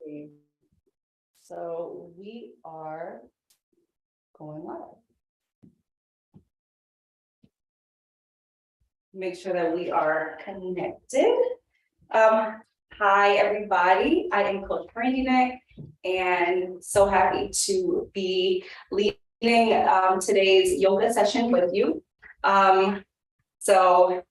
Okay. So we are going live. Make sure that we are connected. Hi, everybody. I am Coach Brandi and so happy to be leading today's yoga session with you. So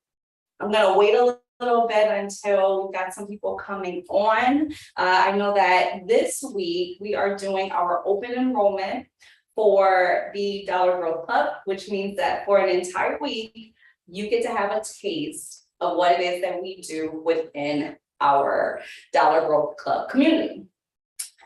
I'm gonna wait a little bit until we've got some people coming on. I know that this week we are doing our open enrollment for the Dollar Growth Club, which means that for an entire week, you get to have a taste of what it is that we do within our Dollar Growth Club community.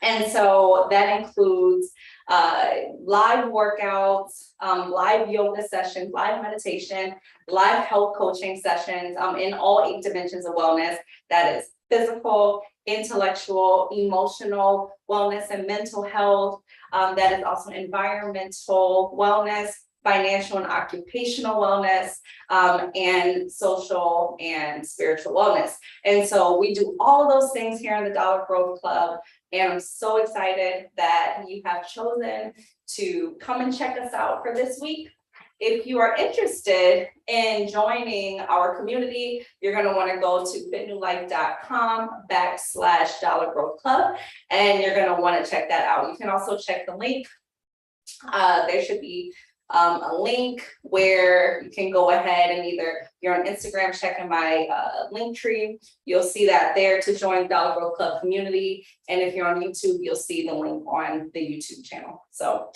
And so that includes live workouts, live yoga sessions, live meditation, live health coaching sessions in all 8 dimensions of wellness. That is physical, intellectual, emotional wellness, and mental health. That is also environmental wellness, financial and occupational wellness, and social and spiritual wellness. And so we do all of those things here in the Dollar Growth Club. And I'm so excited that you have chosen to come and check us out for this week. If you are interested in joining our community, you're going to want to go to fitnewlife.com/Dollar Growth Club, and you're going to want to check that out. You can also check the link. There should be a link where you can go ahead and either you're on Instagram checking my link tree, you'll see that there to join Dollar Growth Club community. And if you're on YouTube, you'll see the link on the YouTube channel. So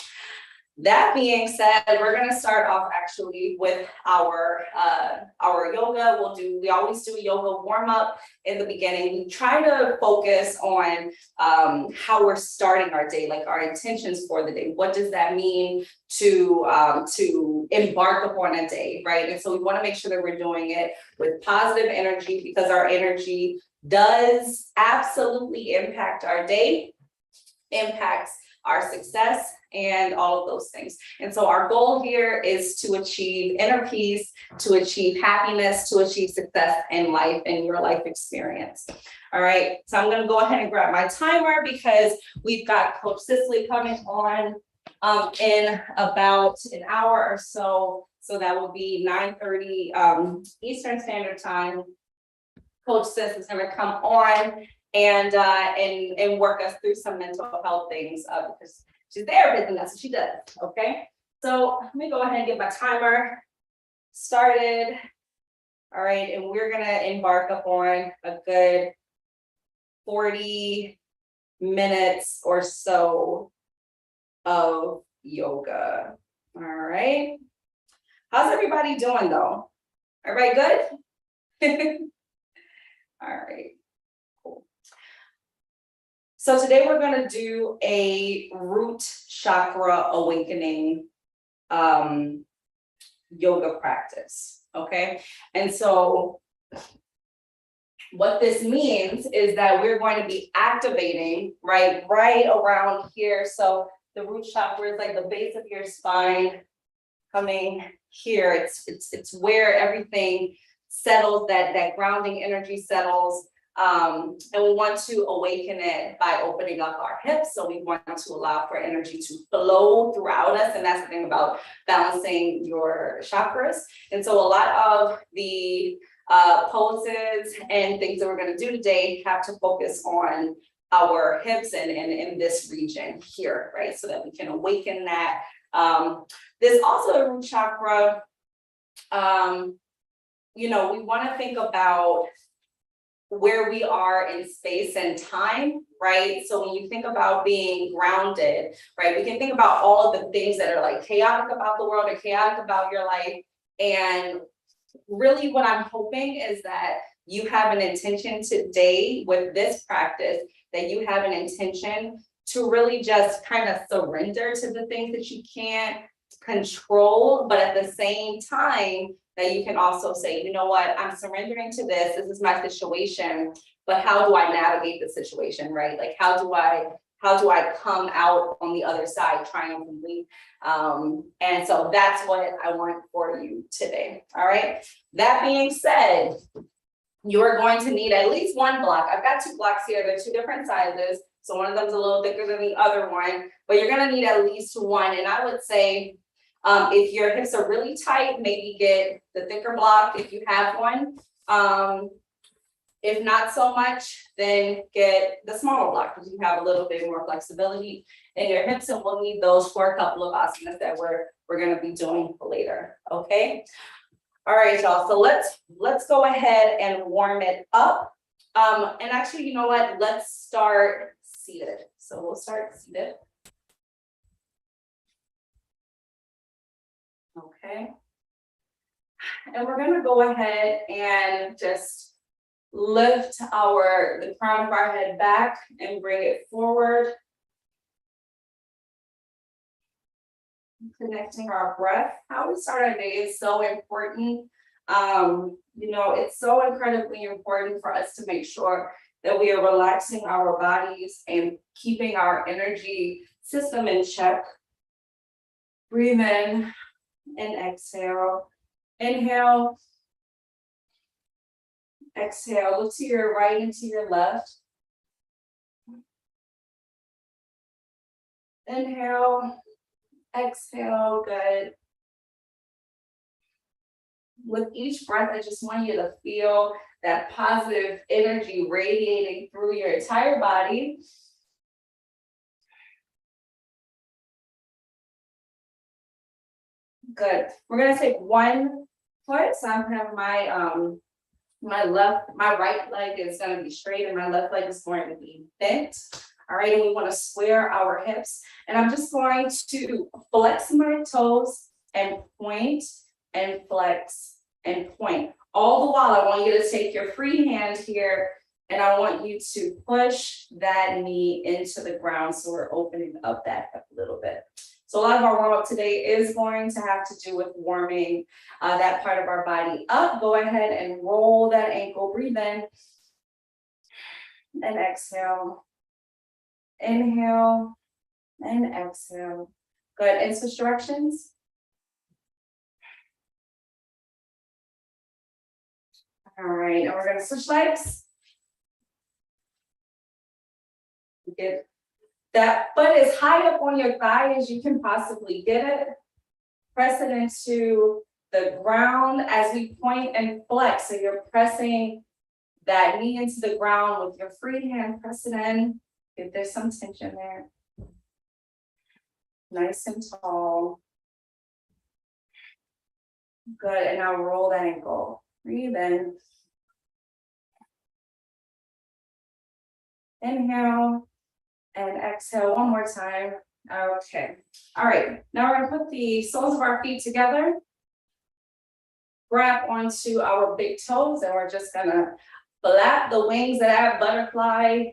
that being said, we're going to start off actually with our yoga. We always do a yoga warm up in the beginning. We try to focus on how we're starting our day, like our intentions for the day. What does that mean to embark upon a day, right? And so we want to make sure that we're doing it with positive energy, because our energy does absolutely impact our day, impacts our success, and all of those things. And so our goal here is to achieve inner peace, to achieve happiness, to achieve success in life and your life experience. All right, so I'm gonna go ahead and grab my timer because we've got Coach Cicely coming on in about an hour or so. So that will be 9:30 Eastern Standard Time. Coach Cis is gonna come on and work us through some mental health things because she's there, and that's what she does. Okay, so let me go ahead and get my timer started. All right, and we're gonna embark upon a good 40 minutes or so of yoga. All right, how's everybody doing though? Everybody good? All right. So today we're going to do a root chakra awakening yoga practice, okay? And so what this means is that we're going to be activating right around here. So the root chakra is like the base of your spine coming here. It's where everything settles, that grounding energy settles. And we want to awaken it by opening up our hips. So we want to allow for energy to flow throughout us. And that's the thing about balancing your chakras. And so a lot of the poses and things that we're going to do today have to focus on our hips and in this region here, right? So that we can awaken that. There's also a root chakra. We want to think about where we are in space and time, right? So when you think about being grounded, right, we can think about all of the things that are like chaotic about the world or chaotic about your life. And really what I'm hoping is that you have an intention today with this practice, that you have an intention to really just kind of surrender to the things that you can't control, but at the same time, that you can also say, you know what, I'm surrendering to this. This is my situation, but how do I navigate the situation, right? Like, how do I come out on the other side triumphantly? And so that's what I want for you today. All right. That being said, you are going to need at least one block. I've got 2 blocks here. They're 2 different sizes. So one of them's a little thicker than the other one, but you're gonna need at least one. And I would say, if your hips are really tight, maybe get the thicker block if you have one. If not so much, then get the smaller block because you have a little bit more flexibility in your hips, and we'll need those for a couple of asanas that we're gonna be doing later, okay? All right, y'all, so let's go ahead and warm it up. And actually, you know what? Let's start seated. So we'll start seated. Okay. And we're gonna go ahead and just lift the crown of our head back and bring it forward. Connecting our breath. How we start our day is so important. You know, it's so incredibly important for us to make sure that we are relaxing our bodies and keeping our energy system in check. Breathe in and exhale. Inhale. Exhale. Look to your right and to your left. Inhale. Exhale. Good. With each breath, I just want you to feel that positive energy radiating through your entire body. Good. We're gonna take one foot. So I'm gonna have my right leg is gonna be straight and my left leg is going to be bent. All right, and we want to square our hips. And I'm just going to flex my toes and point and flex and point. All the while, I want you to take your free hand here and I want you to push that knee into the ground. So we're opening up that hip a little bit. So a lot of our warm up today is going to have to do with warming that part of our body up. Go ahead and roll that ankle, breathe in and exhale. Inhale and exhale. Good. And switch directions. All right, and we're going to switch legs. Get that foot as high up on your thigh as you can possibly get it. Press it into the ground as we point and flex. So you're pressing that knee into the ground with your free hand. Press it in. If there's some tension there. Nice and tall. Good, and now roll that ankle. Breathe in. Inhale and exhale one more time. Okay. All right. Now we're gonna put the soles of our feet together. Grab onto our big toes, and we're just gonna flap the wings of that butterfly.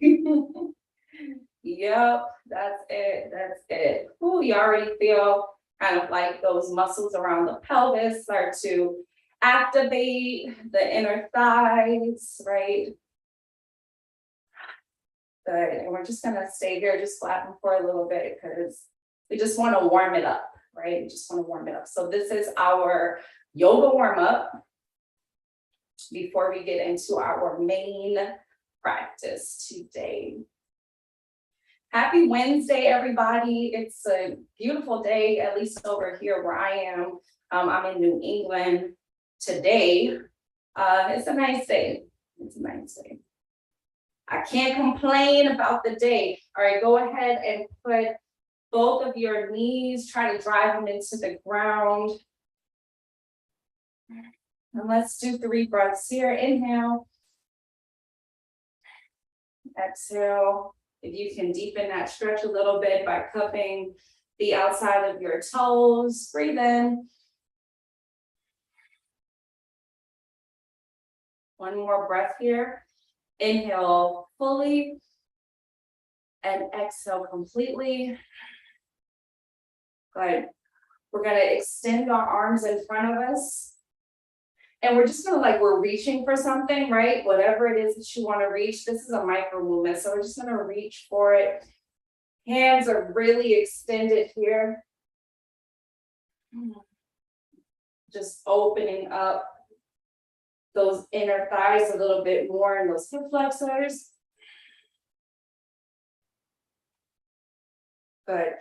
Yep, that's it. That's it. Ooh, you already feel kind of like those muscles around the pelvis start to activate the inner thighs, right? Good. And we're just gonna stay here, just flapping for a little bit because we just want to warm it up, right? We just want to warm it up. So this is our yoga warm up before we get into our main practice today. Happy Wednesday, everybody. It's a beautiful day, at least over here where I am. I'm in New England today. It's a nice day. It's a nice day. I can't complain about the day. All right, go ahead and put both of your knees, try to drive them into the ground. And let's do 3 breaths here. Inhale. Exhale. If you can deepen that stretch a little bit by cupping the outside of your toes, breathe in. One more breath here. Inhale fully and exhale completely. Good. We're gonna extend our arms in front of us. And we're just gonna we're reaching for something, right? Whatever it is that you want to reach. This is a micro movement. So we're just gonna reach for it. Hands are really extended here. Just opening up those inner thighs a little bit more and those hip flexors. Good.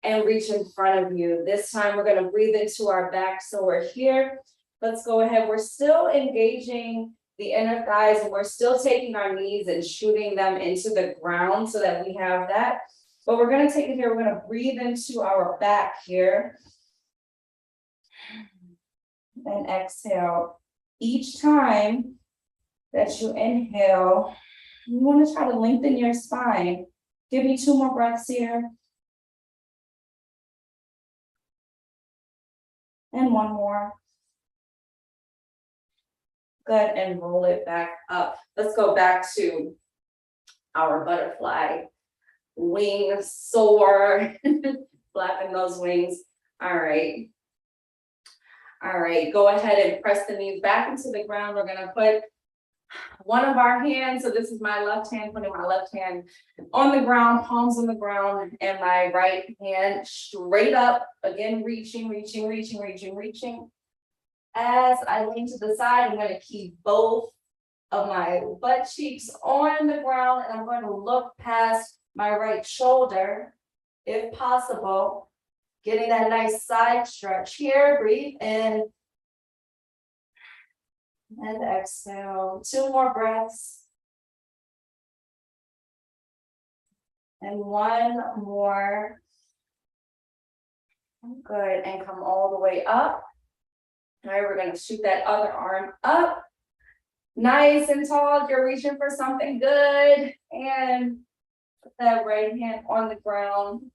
And reach in front of you. This time we're gonna breathe into our back, so we're here. Let's go ahead. We're still engaging the inner thighs, and we're still taking our knees and shooting them into the ground so that we have that. But we're gonna take it here. We're gonna breathe into our back here. And exhale. Each time that you inhale, you want to try to lengthen your spine. Give me 2 more breaths here. And 1 more. Good, and roll it back up. Let's go back to our butterfly. Wings soar, flapping those wings. All right. All right, go ahead and press the knees back into the ground. We're gonna put one of our hands, so this is my left hand, putting my left hand on the ground, palms on the ground, and my right hand straight up. Again, reaching. As I lean to the side, I'm gonna keep both of my butt cheeks on the ground, and I'm going to look past my right shoulder, if possible. Getting that nice side stretch here. Breathe in. And exhale. 2 more breaths. And 1 more. Good. And come all the way up. All right, we're going to shoot that other arm up. Nice and tall. You're reaching for something good. And put that right hand on the ground.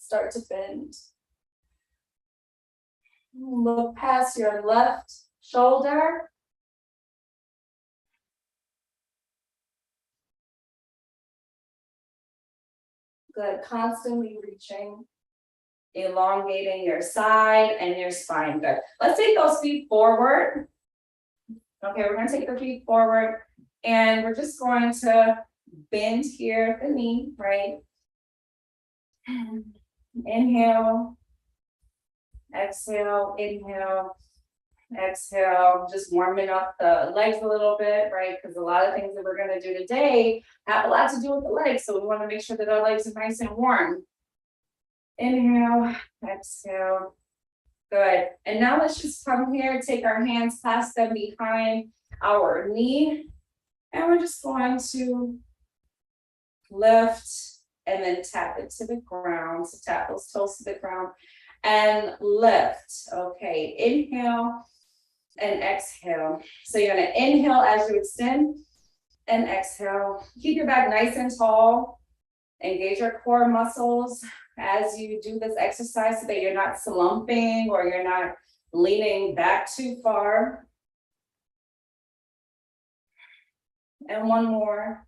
Start to bend. Look past your left shoulder. Good, constantly reaching, elongating your side and your spine. Good. Let's take those feet forward. Okay, we're gonna take the feet forward and we're just going to bend here at the knee, right? Inhale. Exhale, inhale, exhale, just warming up the legs a little bit, right? Because a lot of things that we're going to do today have a lot to do with the legs. So we want to make sure that our legs are nice and warm. Inhale, exhale. Good. And now let's just come here, take our hands, clasp them behind our knee. And we're just going to lift and then tap it to the ground. So tap those toes to the ground. And lift. Okay, inhale and exhale. So you're gonna inhale as you extend and exhale. Keep your back nice and tall. Engage your core muscles as you do this exercise so that you're not slumping or you're not leaning back too far. And 1 more.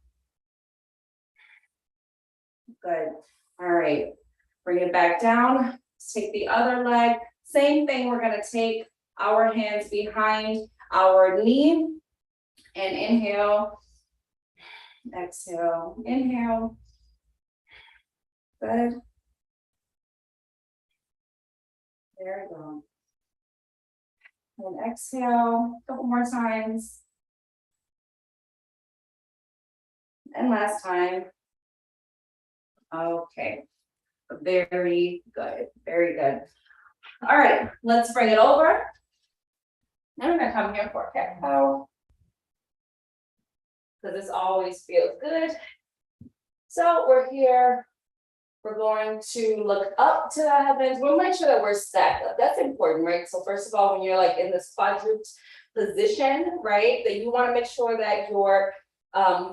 Good. All right, bring it back down. Take the other leg. Same thing, we're going to take our hands behind our knee and inhale, exhale, inhale. Good. There we go. And exhale, a couple more times. And last time. Okay. Very good. Very good. All right, let's bring it over. Now we're gonna come here for a cat cow. Because this always feels good. So we're here. We're going to look up to the heavens. We'll make sure that we're stacked up. That's important, right? So first of all, when you're like in this quadruped position, right, that you want to make sure that your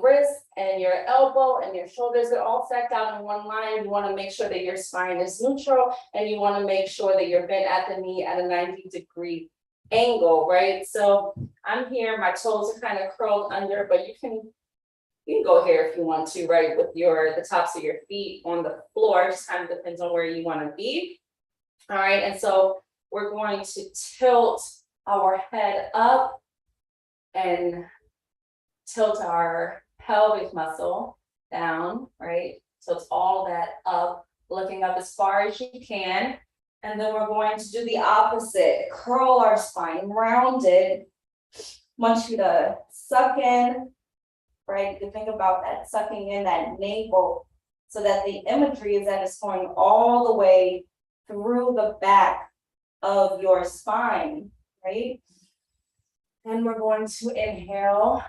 wrist and your elbow and your shoulders are all stacked out in one line. You want to make sure that your spine is neutral, and you want to make sure that you're bent at the knee at a 90-degree angle, right? So I'm here, my toes are kind of curled under, but you can go here if you want to, right? With the tops of your feet on the floor, just kind of depends on where you want to be. All right, and so we're going to tilt our head up and tilt our pelvic muscle down, right? So it's all that up, looking up as far as you can. And then we're going to do the opposite, curl our spine, rounded. Want you to suck in, right? You think about that, sucking in that navel so that the imagery is that it's going all the way through the back of your spine, right? And we're going to inhale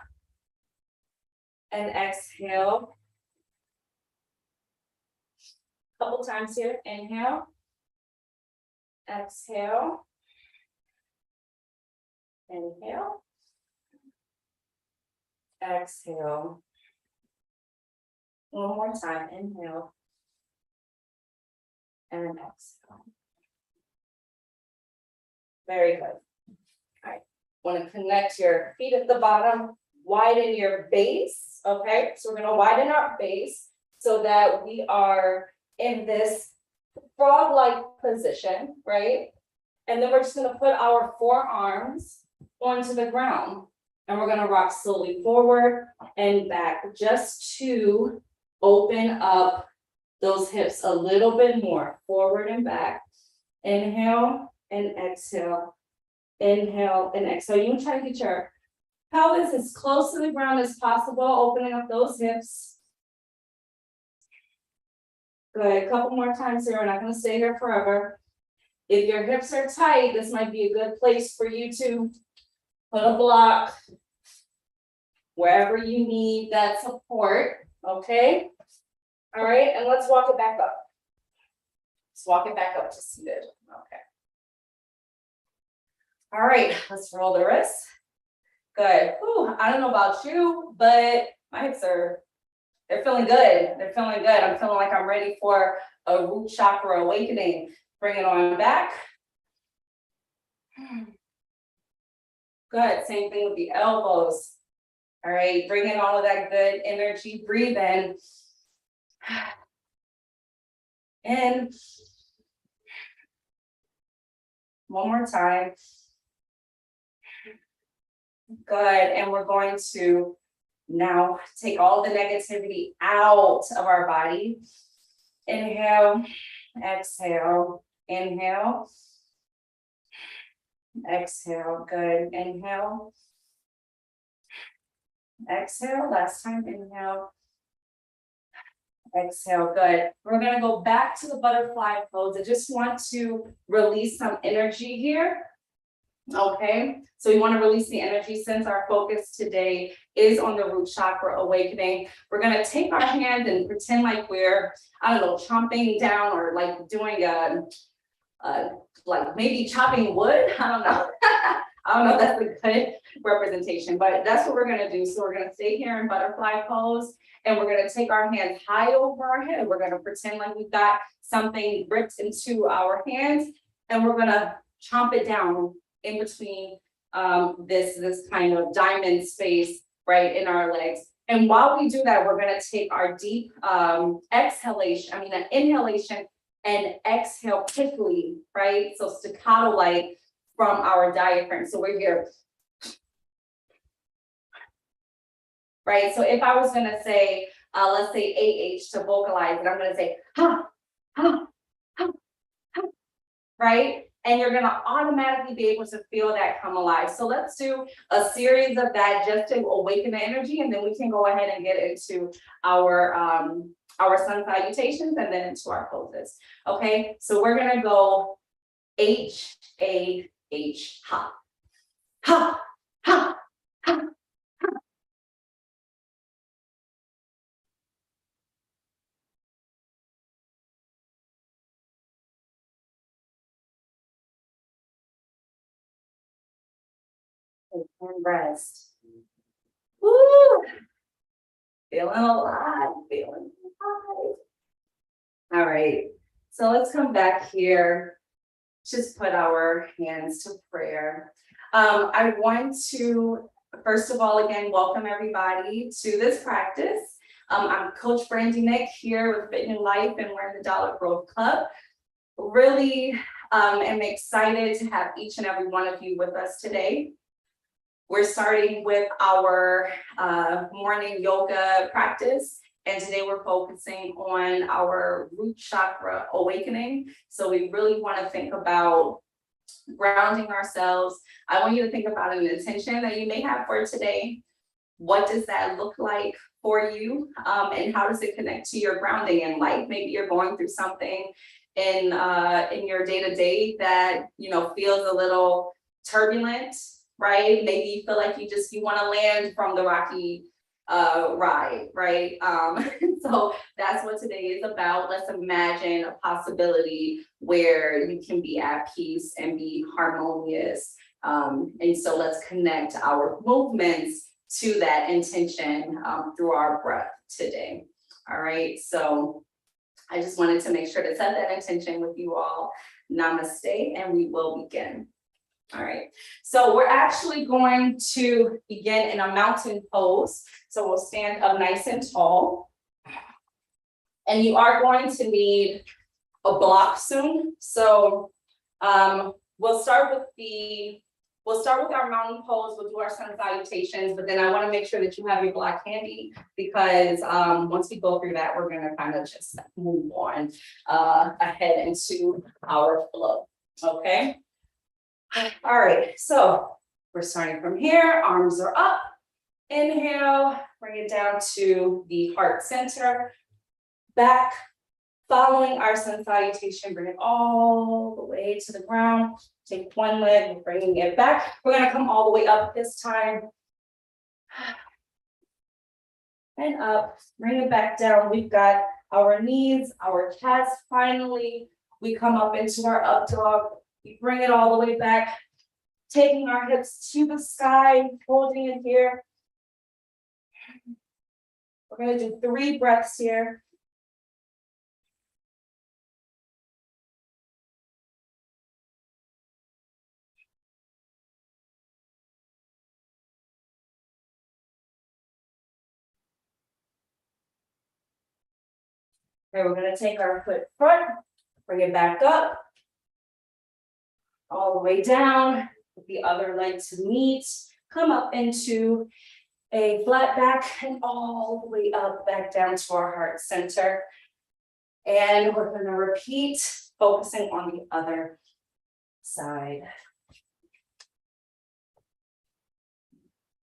and exhale. Couple times here, inhale, exhale, inhale, exhale. One more time, inhale and exhale. Very good. All right, want to connect your feet at the bottom, widen your base, okay? So we're gonna widen our base so that we are in this frog-like position, right? And then we're just gonna put our forearms onto the ground. And we're gonna rock slowly forward and back just to open up those hips a little bit more, forward and back. Inhale and exhale. Inhale and exhale. You can try to get your pelvis as close to the ground as possible, opening up those hips. Good, a couple more times here. We're not gonna stay here forever. If your hips are tight, this might be a good place for you to put a block wherever you need that support, okay? All right, and let's walk it back up. Let's walk it back up to seated, okay. All right, let's roll the wrists. Good. Whew, I don't know about you, but my hips they're feeling good. They're feeling good. I'm feeling like I'm ready for a root chakra awakening. Bring it on back. Good, same thing with the elbows. All right, bring in all of that good energy, breathe in. And one more time. Good, and we're going to now take all the negativity out of our body. Inhale, exhale, inhale, exhale, good, inhale, exhale, last time, inhale, exhale, good. We're gonna go back to the butterfly pose. I just want to release some energy here. Okay, so we want to release the energy since our focus today is on the root chakra awakening. We're going to take our hand and pretend like we're, I don't know, chomping down or like doing like maybe chopping wood. I don't know. I don't know if that's a good representation, but that's what we're going to do. So we're going to stay here in butterfly pose and we're going to take our hands high over our head. We're going to pretend like we've got something ripped into our hands and we're going to chomp it down in between this kind of diamond space right in our legs. And while we do that, we're going to take our deep an inhalation and exhale quickly, right? So staccato like from our diaphragm. So we're here. Right. So if I was going to say, let's say AH to vocalize it, I'm going to say, ha, ha, ha, ha, right? And you're gonna automatically be able to feel that come alive. So let's do a series of that just to awaken the energy, and then we can go ahead and get into our sun salutations and then into our poses. Okay, so we're gonna go H-A-H, ha, ha, ha, ha. And rest. Woo! Feeling alive, feeling alive. All right, so let's come back here. Just put our hands to prayer. I want to, first of all, again, welcome everybody to this practice. I'm Coach Brandi Nick here with Fit New Life, and we're in the Dollar Grove Club. Really am excited to have each and every one of you with us today. We're starting with our morning yoga practice, and today we're focusing on our root chakra awakening. So we really want to think about grounding ourselves. I want you to think about an intention that you may have for today. what does that look like for you? And how does it connect to your grounding in life? Maybe you're going through something in your day-to-day that, you know, feels a little turbulent, right? Maybe you feel like you want to land from the rocky ride, right? So that's what today is about. Let's imagine a possibility where you can be at peace and be harmonious. And so let's connect our movements to that intention through our breath today. All right, so I just wanted to make sure to set that intention with you all. Namaste, and we will begin. All right, so we're actually going to begin in a mountain pose. So we'll stand up nice and tall. And you are going to need a block soon. So we'll start with our mountain pose, we'll do our sun salutations, but then I want to make sure that you have your block handy because once we go through that, we're going to kind of just move on ahead into our flow. Okay. All right, so we're starting from here, arms are up. Inhale, bring it down to the heart center, back, following our sun salutation, bring it all the way to the ground. Take one leg, bringing it back. We're gonna come all the way up this time. And up, bring it back down. We've got our knees, our chest. Finally, we come up into our up dog. We bring it all the way back, taking our hips to the sky, holding it here. We're gonna do 3 breaths here. Okay, we're gonna take our foot front, bring it back up, all the way down, with the other leg to meet, come up into a flat back and all the way up, back down to our heart center. And we're gonna repeat, focusing on the other side.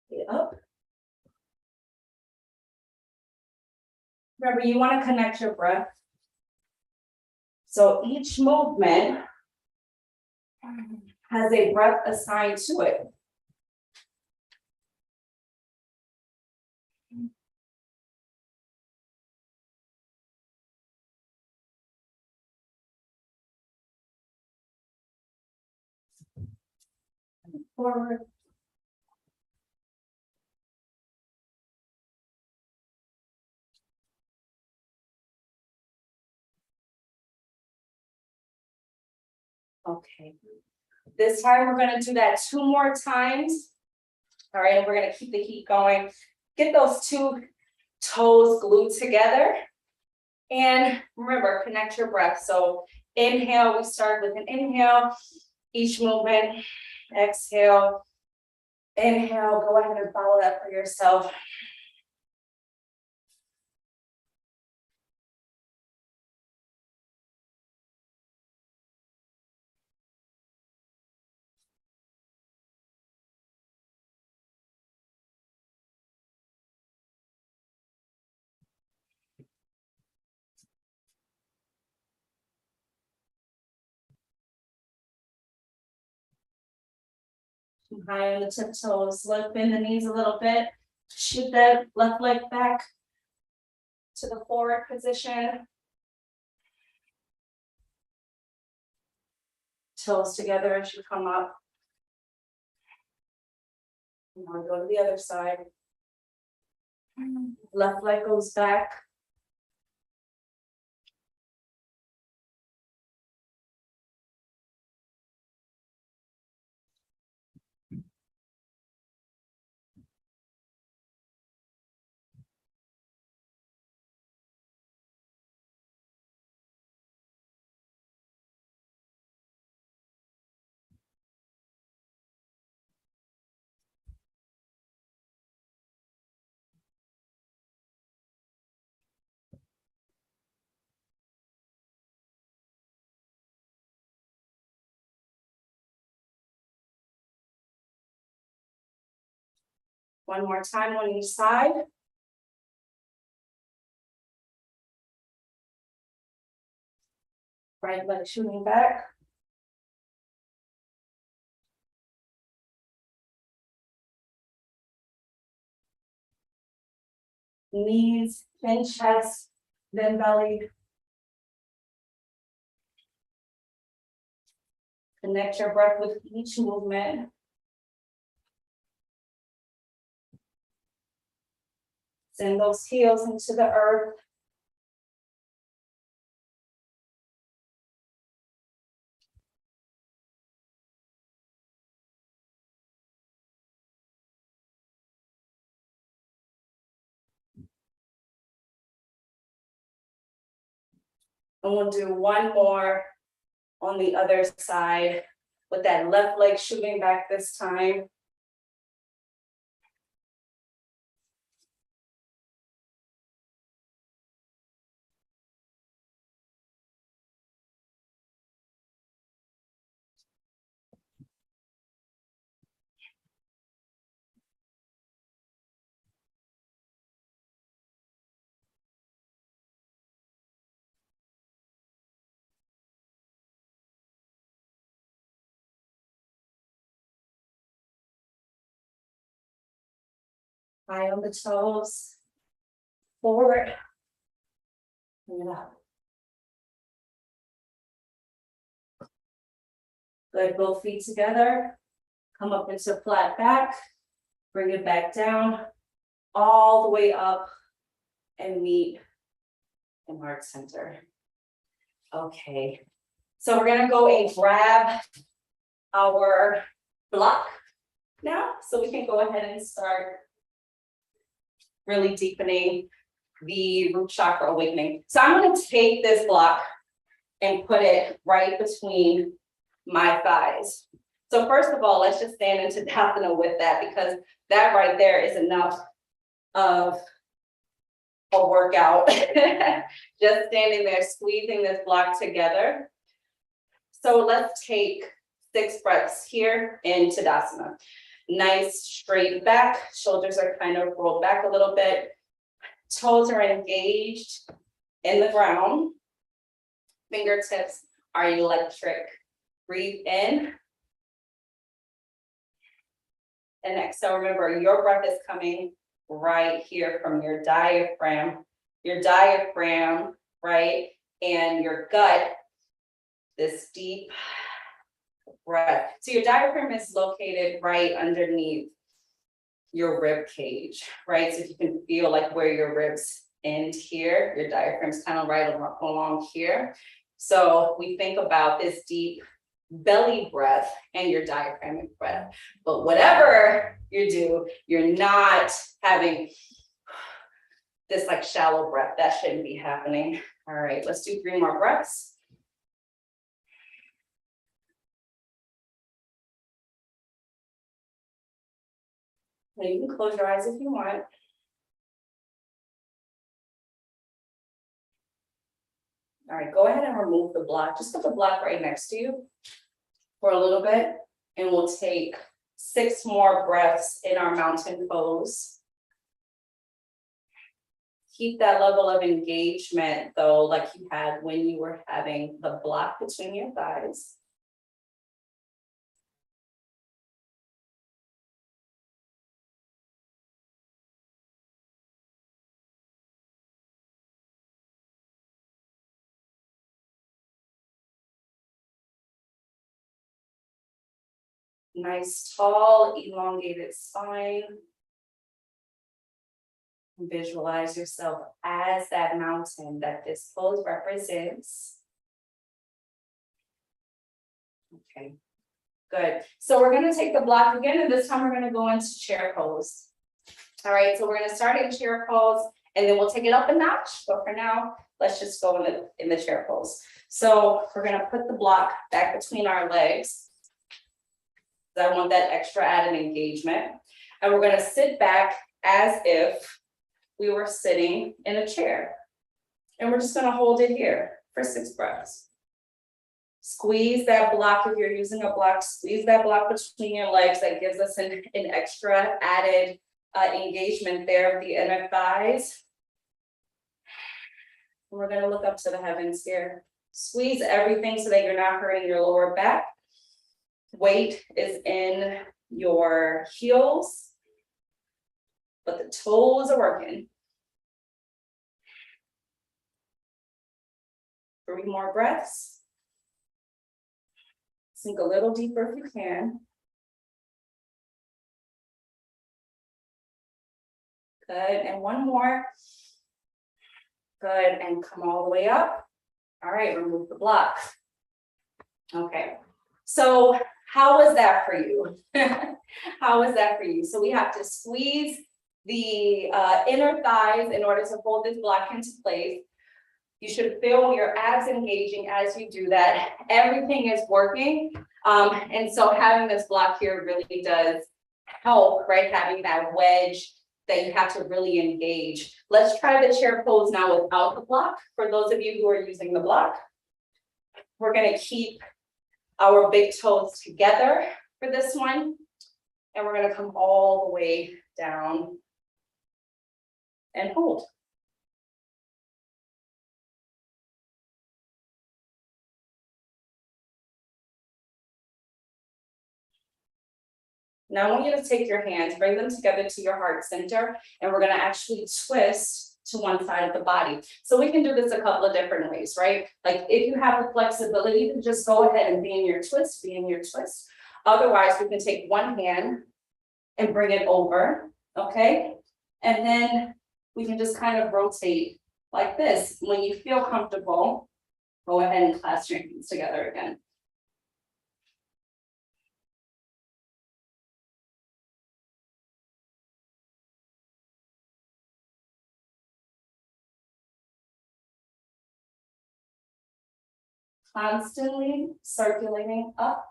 Get up. Remember, you wanna connect your breath. So each movement has a breath assigned to it. Forward. Okay. This time we're gonna do that 2 more times. All right, and we're gonna keep the heat going. Get those 2 toes glued together. And remember, connect your breath. So inhale, we start with an inhale, each movement, exhale, inhale, go ahead and follow that for yourself. High on the tiptoes, lift bend the knees a little bit, shoot that left leg back to the forward position. Toes together as you come up. Now go to the other side. Left leg goes back. One more time on each side. Right leg shooting back. Knees, then chest, then belly. Connect your breath with each movement. Send those heels into the earth. And we'll do one more on the other side with that left leg shooting back this time. High on the toes, forward, and up. Good, both feet together, come up into flat back, bring it back down, all the way up and meet in heart center. Okay, so we're gonna go and grab our block now, so we can go ahead and start really deepening the root chakra awakening. So I'm going to take this block and put it right between my thighs. So first of all, let's just stand into Tadasana with that, because that right there is enough of a workout. Just standing there, squeezing this block together. So let's take 6 breaths here in Tadasana. Nice straight back, shoulders are kind of rolled back a little bit. Toes are engaged in the ground. Fingertips are electric. Breathe in. And exhale. Remember, your breath is coming right here from your diaphragm. Your diaphragm, right? And your gut, this deep breath. So your diaphragm is located right underneath your rib cage, right? So if you can feel like where your ribs end here, your diaphragm's kind of right along here. So we think about this deep belly breath and your diaphragmic breath. But whatever you do, you're not having this like shallow breath. That shouldn't be happening. All right, let's do 3 more breaths. Now you can close your eyes if you want. All right, go ahead and remove the block. Just put the block right next to you for a little bit, and we'll take 6 more breaths in our mountain pose. Keep that level of engagement though, like you had when you were having the block between your thighs. Nice, tall, elongated spine. Visualize yourself as that mountain that this pose represents. Okay, good. So we're going to take the block again, and this time we're going to go into chair pose. All right, so we're going to start in chair pose, and then we'll take it up a notch. But for now, let's just go in the chair pose. So we're going to put the block back between our legs. I want that extra added engagement. And we're going to sit back as if we were sitting in a chair. And we're just going to hold it here for 6 breaths. Squeeze that block. If you're using a block, squeeze that block between your legs. That gives us an extra added engagement there of the inner thighs. We're gonna look up to the heavens here. Squeeze everything so that you're not hurting your lower back. Weight is in your heels, but the toes are working. 3 more breaths. Sink a little deeper if you can. Good, and 1 more. Good, and come all the way up. All right, remove the block. Okay, so how was that for you? How was that for you? So we have to squeeze the inner thighs in order to hold this block into place. You should feel your abs engaging as you do that. Everything is working. And so having this block here really does help, right? Having that wedge that you have to really engage. Let's try the chair pose now without the block. For those of you who are using the block, we're gonna keep our big toes together for this one. And we're gonna come all the way down and hold. Now I want you to take your hands, bring them together to your heart center, and we're gonna actually twist to one side of the body. So we can do this a couple of different ways, right? Like if you have the flexibility to just go ahead and be in your twist, be in your twist. Otherwise, we can take one hand and bring it over, okay? And then we can just kind of rotate like this. When you feel comfortable, go ahead and clasp your hands together again. Constantly circulating up.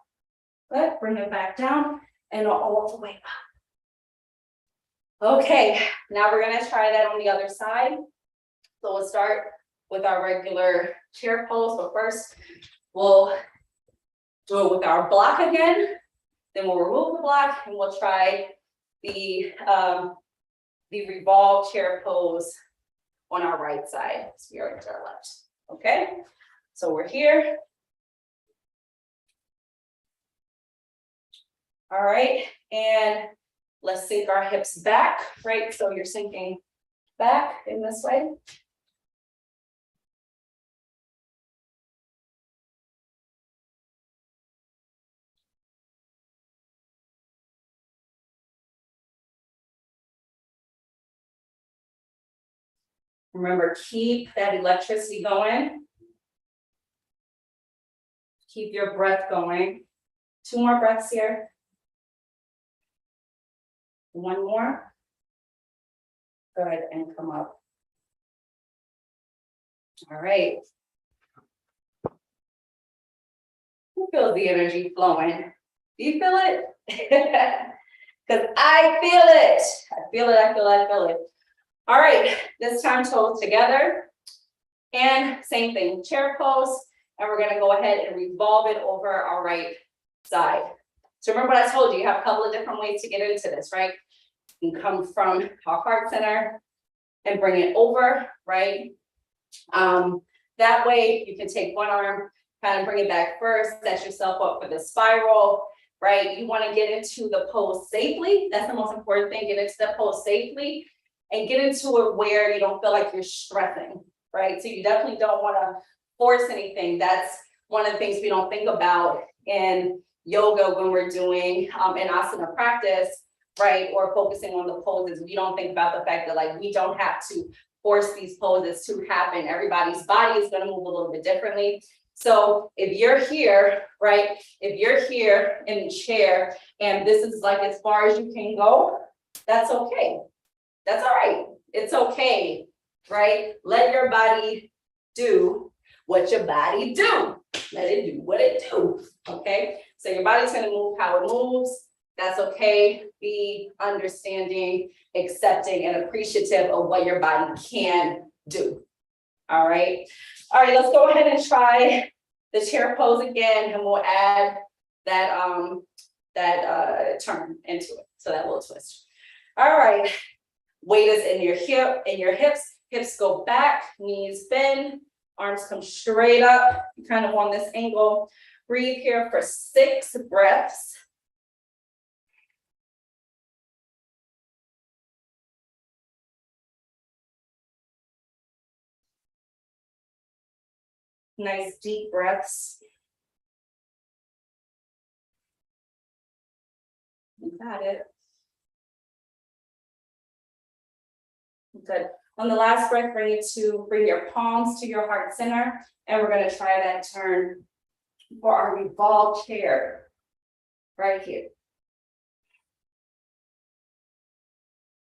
Good, bring it back down and all the way up. Okay, now we're gonna try that on the other side. So we'll start with our regular chair pose, but first we'll do it with our block again. Then we'll remove the block and we'll try the revolved chair pose on our right side. So we are to our left, okay? So we're here. All right, and let's sink our hips back, right? So you're sinking back in this way. Remember, keep that electricity going. Keep your breath going. 2 more breaths here. 1 more. Good, and come up. All right. Who feels the energy flowing? Do you feel it? Because I feel it. I feel it, I feel it, I feel it. All right, this time toes together. And same thing, chair pose. And we're gonna go ahead and revolve it over our right side. So remember what I told you, you have a couple of different ways to get into this, right? You can come from our heart center and bring it over, right? That way you can take one arm, kind of bring it back first, set yourself up for the spiral, right? You want to get into the pose safely. That's the most important thing, get into the pose safely and get into it where you don't feel like you're stressing, right? So you definitely don't want to force anything. That's one of the things we don't think about in yoga when we're doing an asana practice, right? Or focusing on the poses. We don't think about the fact that like we don't have to force these poses to happen. Everybody's body is going to move a little bit differently. So if you're here, right? If you're here in the chair and this is like as far as you can go, that's okay. That's all right. It's okay, right? Let your body do what your body do. Let it do what it do, okay? So your body's gonna move how it moves. That's okay. Be understanding, accepting, and appreciative of what your body can do. All right. All right, let's go ahead and try the chair pose again, and we'll add that turn into it. So that little twist. All right, weight is in your hips, hips go back, knees bend, arms come straight up, kind of on this angle. Breathe here for 6 breaths. Nice deep breaths. You got it. Good. On the last breath, bring your palms to your heart center, and we're going to try that turn for our revolved chair right here.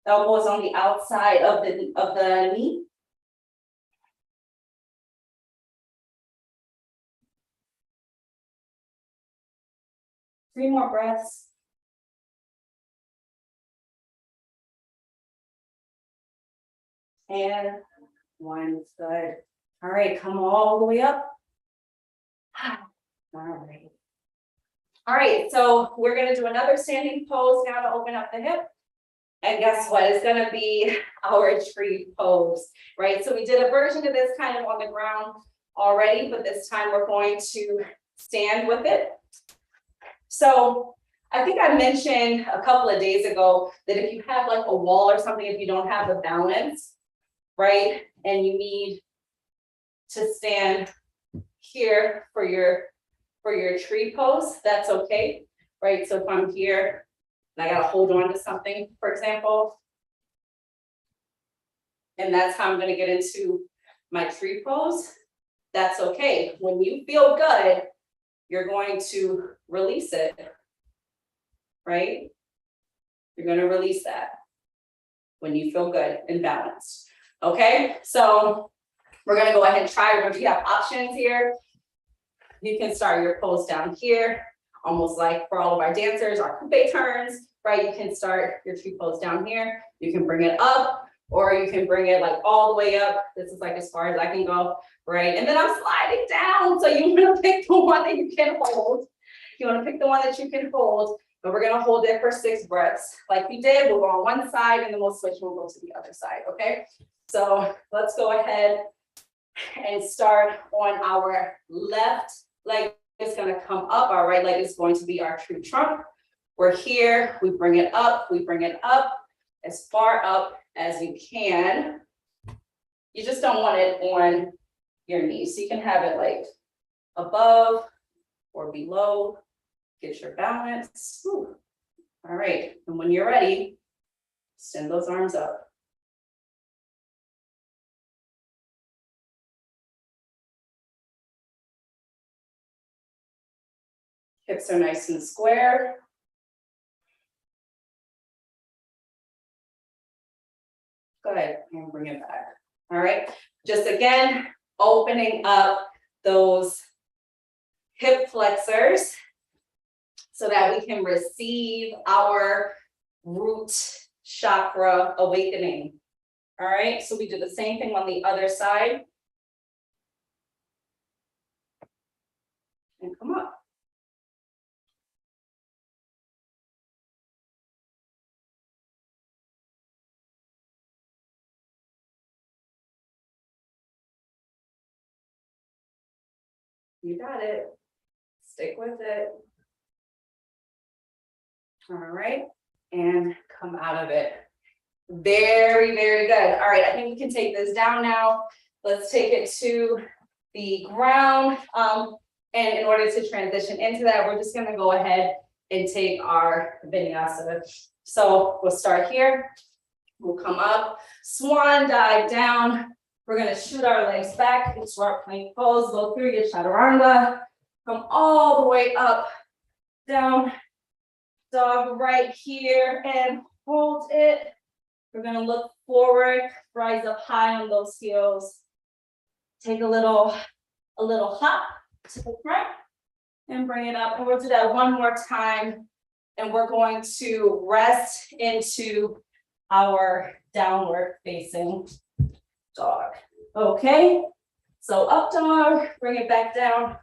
Elbows on the outside of the knee. Three more breaths. And 1, good. All right, come all the way up. All right. All right, so we're gonna do another standing pose now to open up the hip. And guess what? It's gonna be our tree pose, right? So we did a version of this kind of on the ground already, but this time we're going to stand with it. So I think I mentioned a couple of days ago that if you have like a wall or something, if you don't have the balance, right, and you need to stand here for your tree pose, that's okay, right? So if I'm here and I gotta hold on to something, for example, and that's how I'm gonna get into my tree pose, that's okay. When you feel good, you're going to release it, right? You're gonna release that when you feel good and balanced. Okay, so we're gonna go ahead and try. Remember, you have options here. You can start your pose down here, almost like for all of our dancers, our coupe turns, right? You can start your tree pose down here. You can bring it up, or you can bring it like all the way up. This is like as far as I can go, right? And then I'm sliding down. So you wanna pick the one that you can hold. You wanna pick the one that you can hold, but we're gonna hold it for 6 breaths. Like we did, we'll go on one side and then we'll switch, we'll go to the other side, okay? So let's go ahead and start on our left leg. Is gonna come up, our right leg is going to be our true trunk. We're here, we bring it up as far up as you can. You just don't want it on your knees. So you can have it like above or below, get your balance. Whew. All right, and when you're ready, send those arms up. Hips are nice and square. Good, and bring it back. All right, just again, opening up those hip flexors so that we can receive our root chakra awakening. All right, so we do the same thing on the other side. And come up. You got it. Stick with it. All right, and come out of it. Very, very good. All right, I think we can take this down now. Let's take it to the ground. And in order to transition into that, we're just gonna go ahead and take our vinyasa. So we'll start here. We'll come up, swan dive down. We're gonna shoot our legs back into our plank pose, go through your chaturanga, come all the way up, down, dog right here, and hold it. We're gonna look forward, rise up high on those heels. Take a little hop to the front and bring it up. And we'll do that one more time. And we're going to rest into our downward facing dog. Okay, so up dog, bring it back down.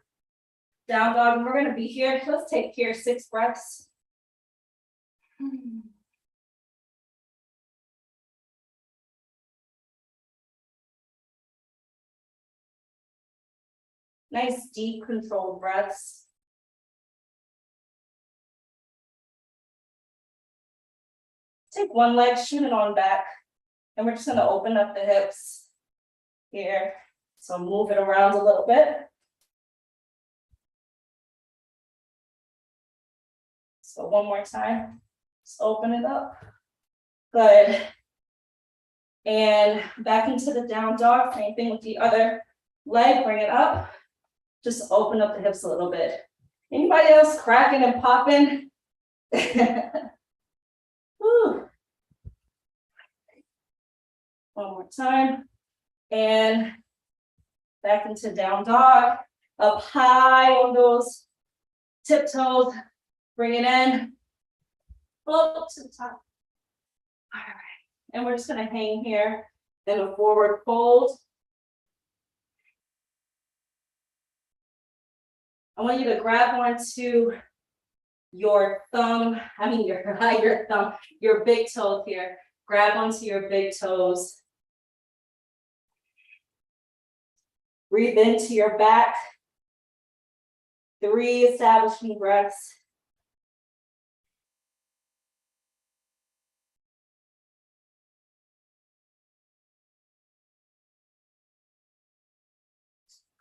Down dog, and we're gonna be here. Let's take here 6 breaths. Nice, deep, controlled breaths. Take one leg, shoot it on back, and we're just gonna open up the hips here. So move it around a little bit. So one more time, just open it up. Good. And back into the down dog, same thing with the other leg, bring it up. Just open up the hips a little bit. Anybody else cracking and popping? Woo. One more time. And back into down dog. Up high on those tiptoes. Bring it in. Float to the top. All right. And we're just gonna hang here in a forward fold. I want you to grab onto your thumb, your big toe here. Grab onto your big toes. Breathe into your back. 3 establishing breaths.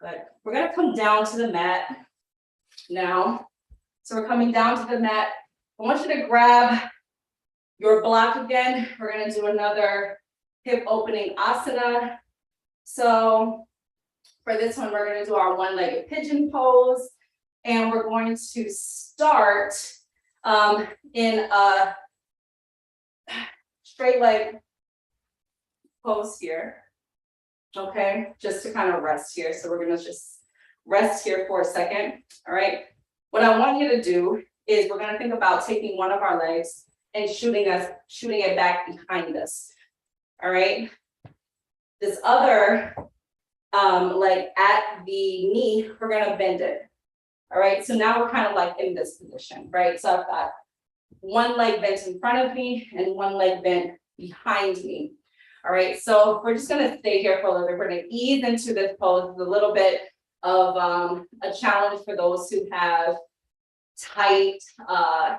Good. We're gonna come down to the mat now. So we're coming down to the mat. I want you to grab your block again. We're gonna do another hip opening asana. So for this one, we're gonna do our one-legged pigeon pose. And we're going to start in a straight leg pose here. Okay, just to kind of rest here. So we're gonna just rest here for a second, all right? What I want you to do is we're gonna think about taking one of our legs and shooting it back behind us, all right? This other leg at the knee, we're gonna bend it, all right? So now we're kind of like in this position, right? So I've got one leg bent in front of me and one leg bent behind me. All right, so we're just gonna stay here for a little bit. We're gonna ease into this pose. It's a little bit of a challenge for those who have tight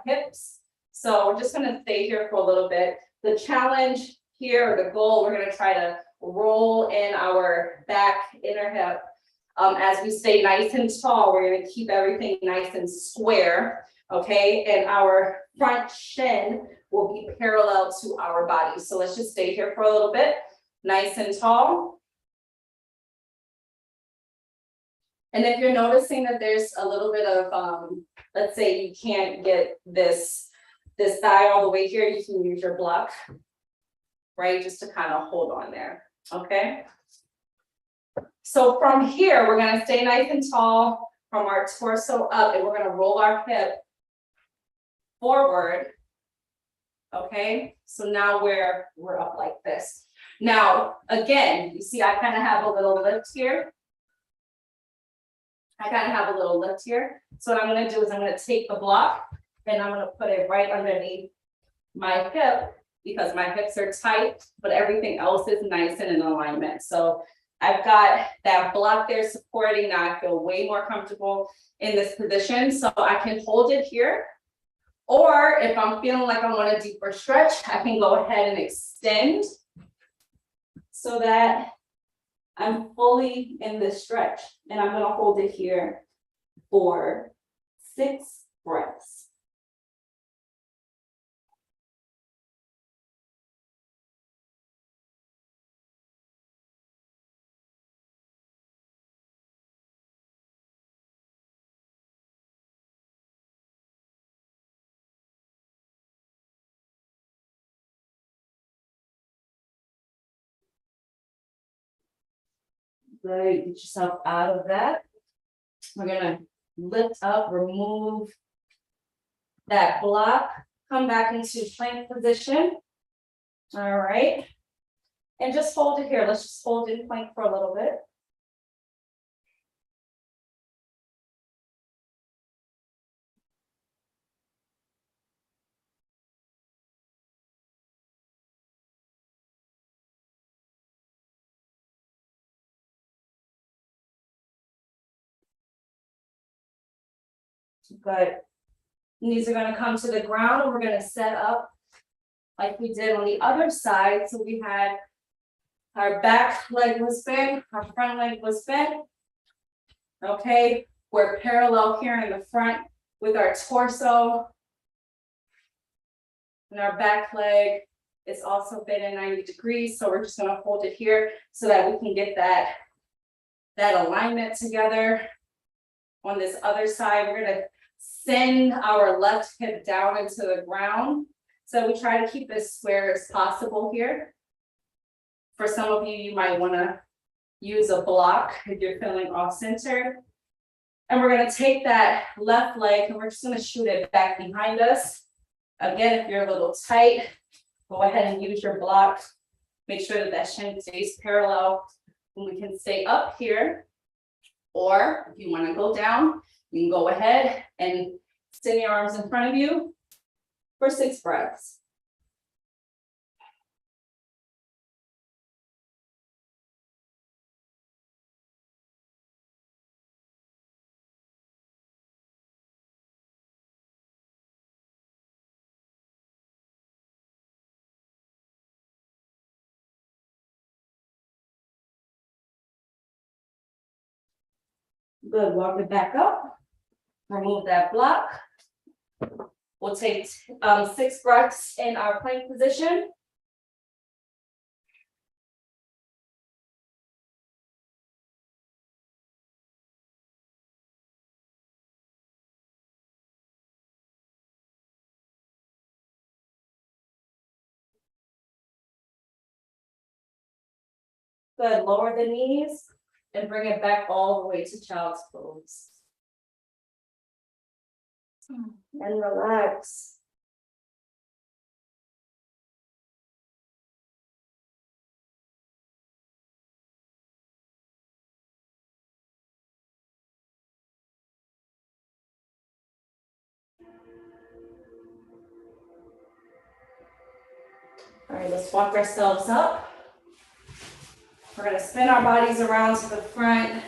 hips. So we're just gonna stay here for a little bit. The challenge here, or the goal, we're gonna try to roll in our back inner hip. As we stay nice and tall, we're gonna keep everything nice and square, okay? And our front shin will be parallel to our body. So let's just stay here for a little bit, nice and tall. And if you're noticing that there's a little bit of, let's say you can't get this thigh all the way here, you can use your block, right? Just to kind of hold on there, okay? So from here, we're gonna stay nice and tall from our torso up, and we're gonna roll our hip forward. Okay, so now we're up like this. Now, again, you see I kind of have a little lift here. So what I'm gonna do is I'm gonna take the block and I'm gonna put it right underneath my hip because my hips are tight, but everything else is nice and in alignment. So I've got that block there supporting. Now I feel way more comfortable in this position. So I can hold it here. Or if I'm feeling like I want a deeper stretch, I can go ahead and extend so that I'm fully in this stretch. And I'm gonna hold it here for 6 breaths. Good, get yourself out of that. We're gonna lift up, remove that block, come back into plank position. All right. And just hold it here. Let's just hold in plank for a little bit. Good. Knees are gonna come to the ground and we're gonna set up like we did on the other side. So we had our back leg was bent, our front leg was bent. Okay, we're parallel here in the front with our torso. And our back leg is also bent in 90 degrees. So we're just gonna hold it here so that we can get that alignment together. On this other side, we're gonna send our left hip down into the ground. So we try to keep as square as possible here. For some of you, you might wanna use a block if you're feeling off center. And we're gonna take that left leg and we're just gonna shoot it back behind us. Again, if you're a little tight, go ahead and use your block. Make sure that that shin stays parallel. And we can stay up here. Or if you wanna go down, you can go ahead and extend your arms in front of you for 6 breaths. Good, walk it back up. Remove that block. We'll take 6 breaths in our plank position. Good, lower the knees and bring it back all the way to child's pose. And relax. All right, let's walk ourselves up. We're gonna spin our bodies around to the front,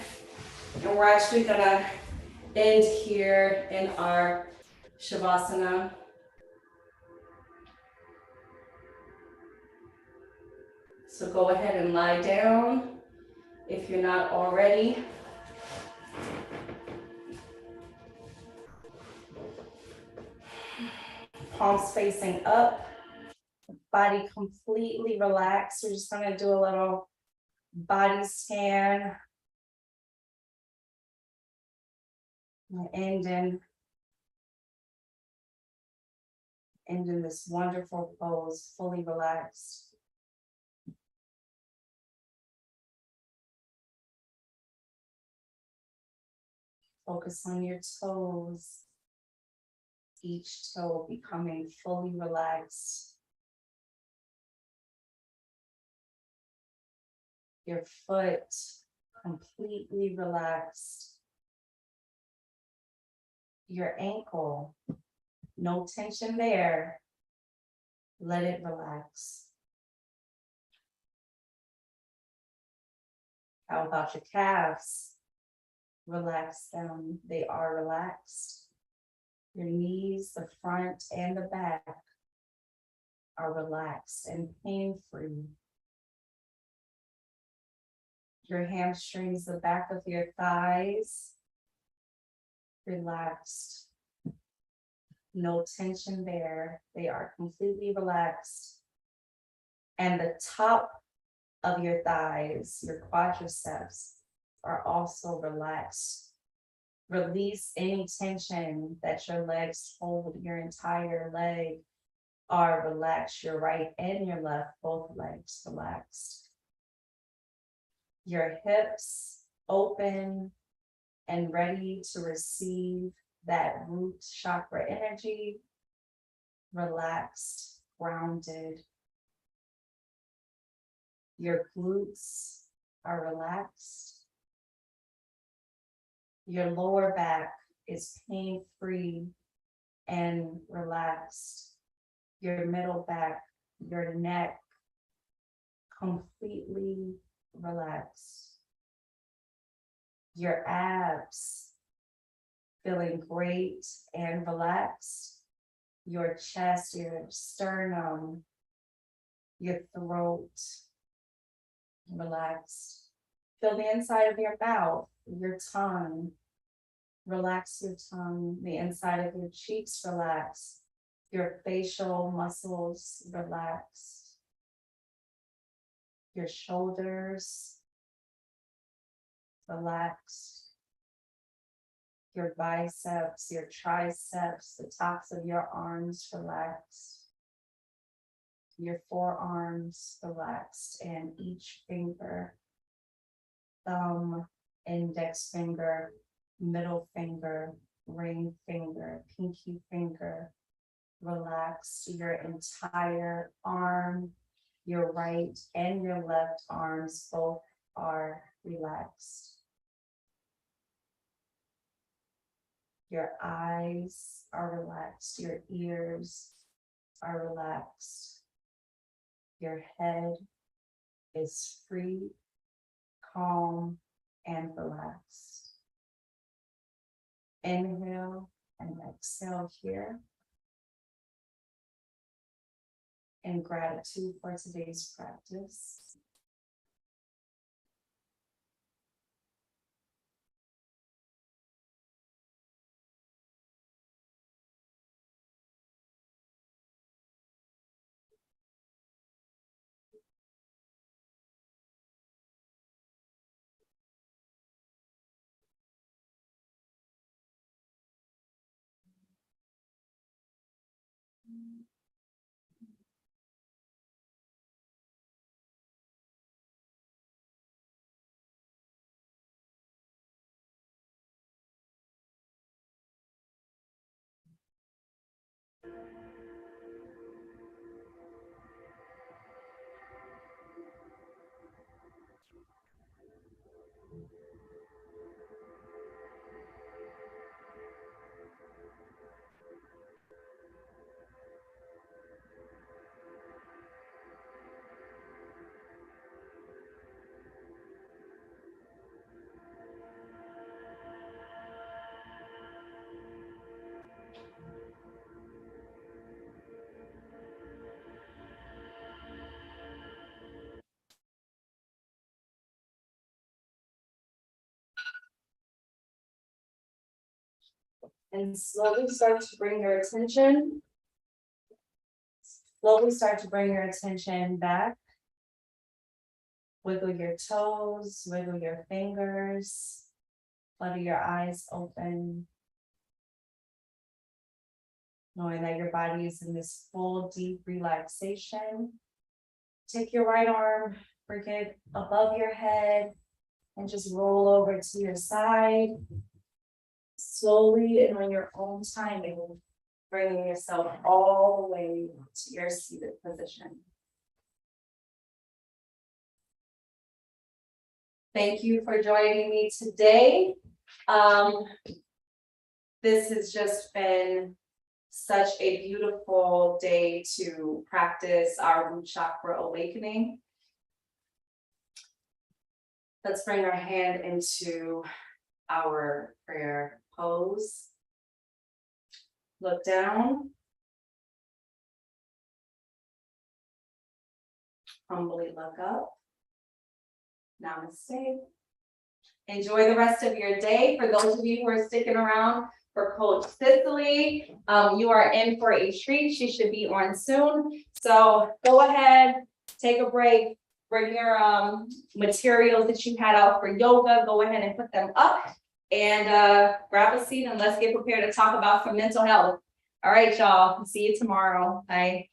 and we're actually gonna end here in our Shavasana. So go ahead and lie down if you're not already. Palms facing up, body completely relaxed. We're just gonna do a little body scan. And in this wonderful pose, fully relaxed. Focus on your toes. Each toe becoming fully relaxed. Your foot completely relaxed. Your ankle, no tension there. Let it relax. How about your calves? Relax them, they are relaxed. Your knees, the front and the back are relaxed and pain-free. Your hamstrings, the back of your thighs, relaxed. No tension there, they are completely relaxed. And the top of your thighs, your quadriceps, are also relaxed. Release any tension that your legs hold. Your entire leg are relaxed. Your right and your left, both legs relaxed. Your hips open and ready to receive that root chakra energy. Relaxed, grounded. Your glutes are relaxed. Your lower back is pain-free and relaxed. Your middle back, your neck, completely relaxed. Your abs feeling great and relaxed. Your chest, your sternum, your throat, relaxed. Feel the inside of your mouth, your tongue. Relax your tongue, the inside of your cheeks relax. Your facial muscles relax. Your shoulders relax. Your biceps, your triceps, the tops of your arms relax. Your forearms relaxed, and each finger, thumb, index finger, middle finger, ring finger, pinky finger, relax. Your entire arm, your right and your left arms both are relaxed. Your eyes are relaxed, your ears are relaxed. Your head is free, calm, and relaxed. Inhale and exhale here. In gratitude for today's practice. And slowly start to bring your attention. Slowly start to bring your attention back. Wiggle your toes, wiggle your fingers, flutter your eyes open. Knowing that your body is in this full deep relaxation. Take your right arm, bring it above your head, and just roll over to your side. Slowly and on your own timing, bringing yourself all the way to your seated position. Thank you for joining me today. This has just been such a beautiful day to practice our root chakra awakening. Let's bring our hand into our prayer pose. Look down. Humbly look up. Namaste. Enjoy the rest of your day. For those of you who are sticking around for Coach Cicely, you are in for a treat. She should be on soon. So go ahead, take a break, bring your materials that you had out for yoga, go ahead and put them up, and grab a seat and let's get prepared to talk about some mental health. All right, y'all. See you tomorrow. Bye.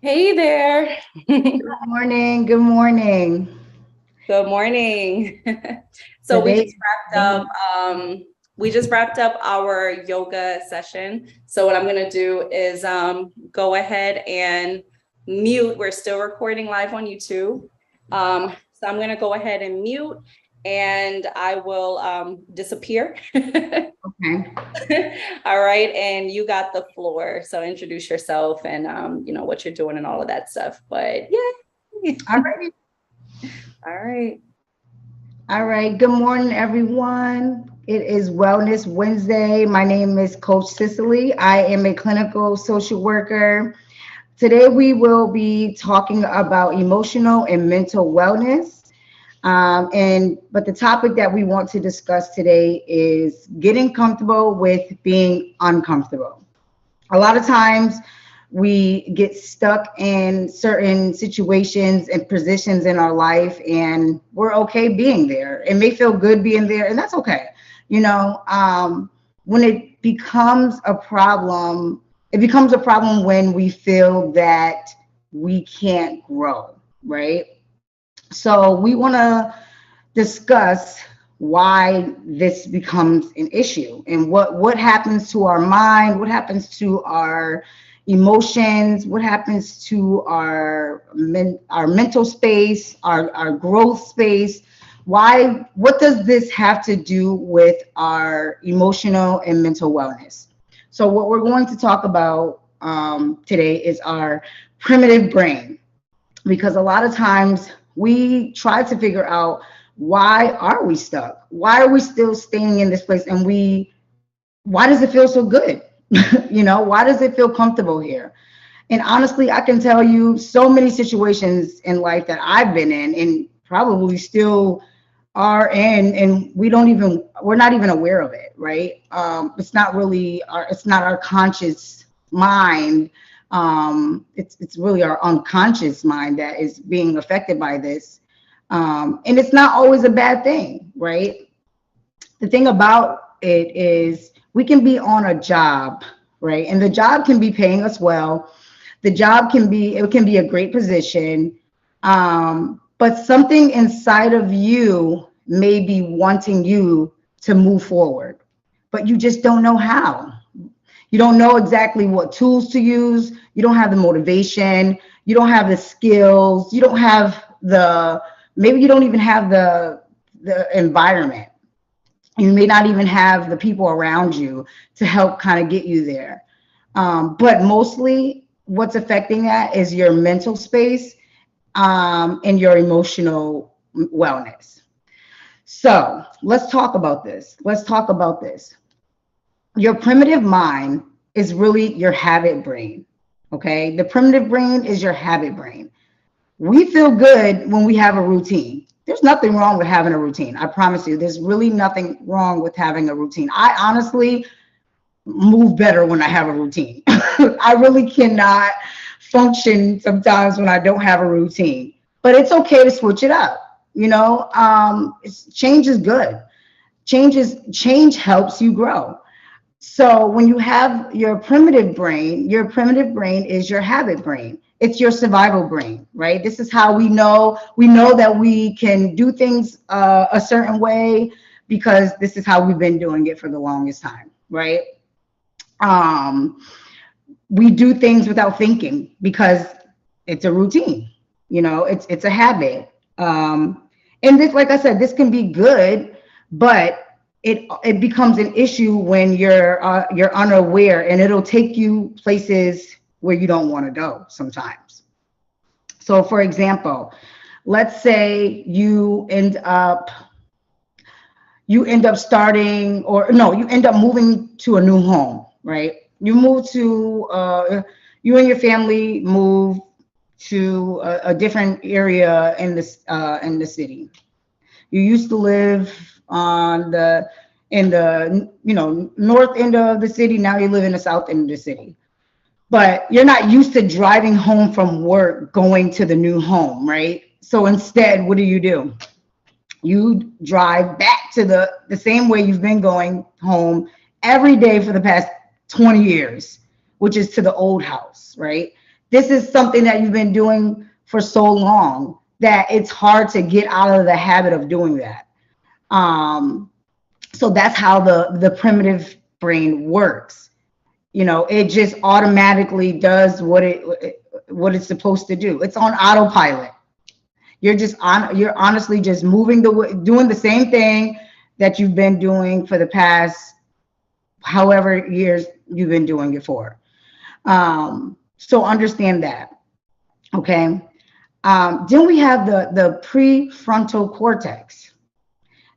Hey there. Good morning. Good morning. Good morning. So Today, we just wrapped up our yoga session. So what I'm gonna do is go ahead and mute. We're still recording live on YouTube. So I'm gonna go ahead and mute and I will disappear. okay. All right, and you got the floor. So introduce yourself and you know what you're doing and all of that stuff. But yeah. All right. All right. All right. Good morning, everyone. It is Wellness Wednesday. My name is Coach Cicely. I am a clinical social worker. Today, we will be talking about emotional and mental wellness. But the topic that we want to discuss today is getting comfortable with being uncomfortable. A lot of times we get stuck in certain situations and positions in our life and we're okay being there. It may feel good being there and that's okay. You know, when it becomes a problem when we feel that we can't grow, right? So we want to discuss why this becomes an issue and what happens to our mind, what happens to our emotions, what happens to our mental space, our growth space. What does this have to do with our emotional and mental wellness? So what we're going to talk about today is our primitive brain, because a lot of times we try to figure out, why are we stuck? Why are we still staying in this place? And why does it feel so good? Why does it feel comfortable here? And honestly, I can tell you so many situations in life that I've been in and probably still are in, and we're not even aware of it, right? It's not our conscious mind. It's really our unconscious mind that is being affected by this. And it's not always a bad thing, right? The thing about it is we can be on a job, right? And the job can be paying us well. It can be a great position. But something inside of you may be wanting you to move forward, but you just don't know how. You don't know exactly what tools to use. You don't have the motivation. You don't have the skills. Maybe you don't even have the environment. You may not even have the people around you to help kind of get you there. But mostly what's affecting that is your mental space and your emotional wellness. So let's talk about this. Your primitive mind is really your habit brain. Okay. The primitive brain is your habit brain. We feel good when we have a routine. There's nothing wrong with having a routine. I promise you, there's really nothing wrong with having a routine. I honestly move better when I have a routine. I really cannot function sometimes when I don't have a routine, but it's okay to switch it up. Change is good. Change helps you grow. So when you have your primitive brain is your habit brain. It's your survival brain, right? This is how we know that we can do things a certain way because this is how we've been doing it for the longest time, right? We do things without thinking because it's a routine, it's a habit. And this, like I said, this can be good, but it becomes an issue when you're unaware, and it'll take you places where you don't want to go sometimes. So for example, let's say you end up starting, or no, you end up moving to a new home, right? You and your family move to a different area in the city. You used to live in the north end of the city. Now you live in the south end of the city, but you're not used to driving home from work going to the new home, right? So instead, what do? You drive back to the same way you've been going home every day for the past 20 years, which is to the old house, right? This is something that you've been doing for so long that it's hard to get out of the habit of doing that. So that's how the primitive brain works. You know, it just automatically does what it's supposed to do. It's on autopilot. You're honestly just doing the same thing that you've been doing for the past however years you've been doing it for. So understand that. Okay. Then we have the prefrontal cortex.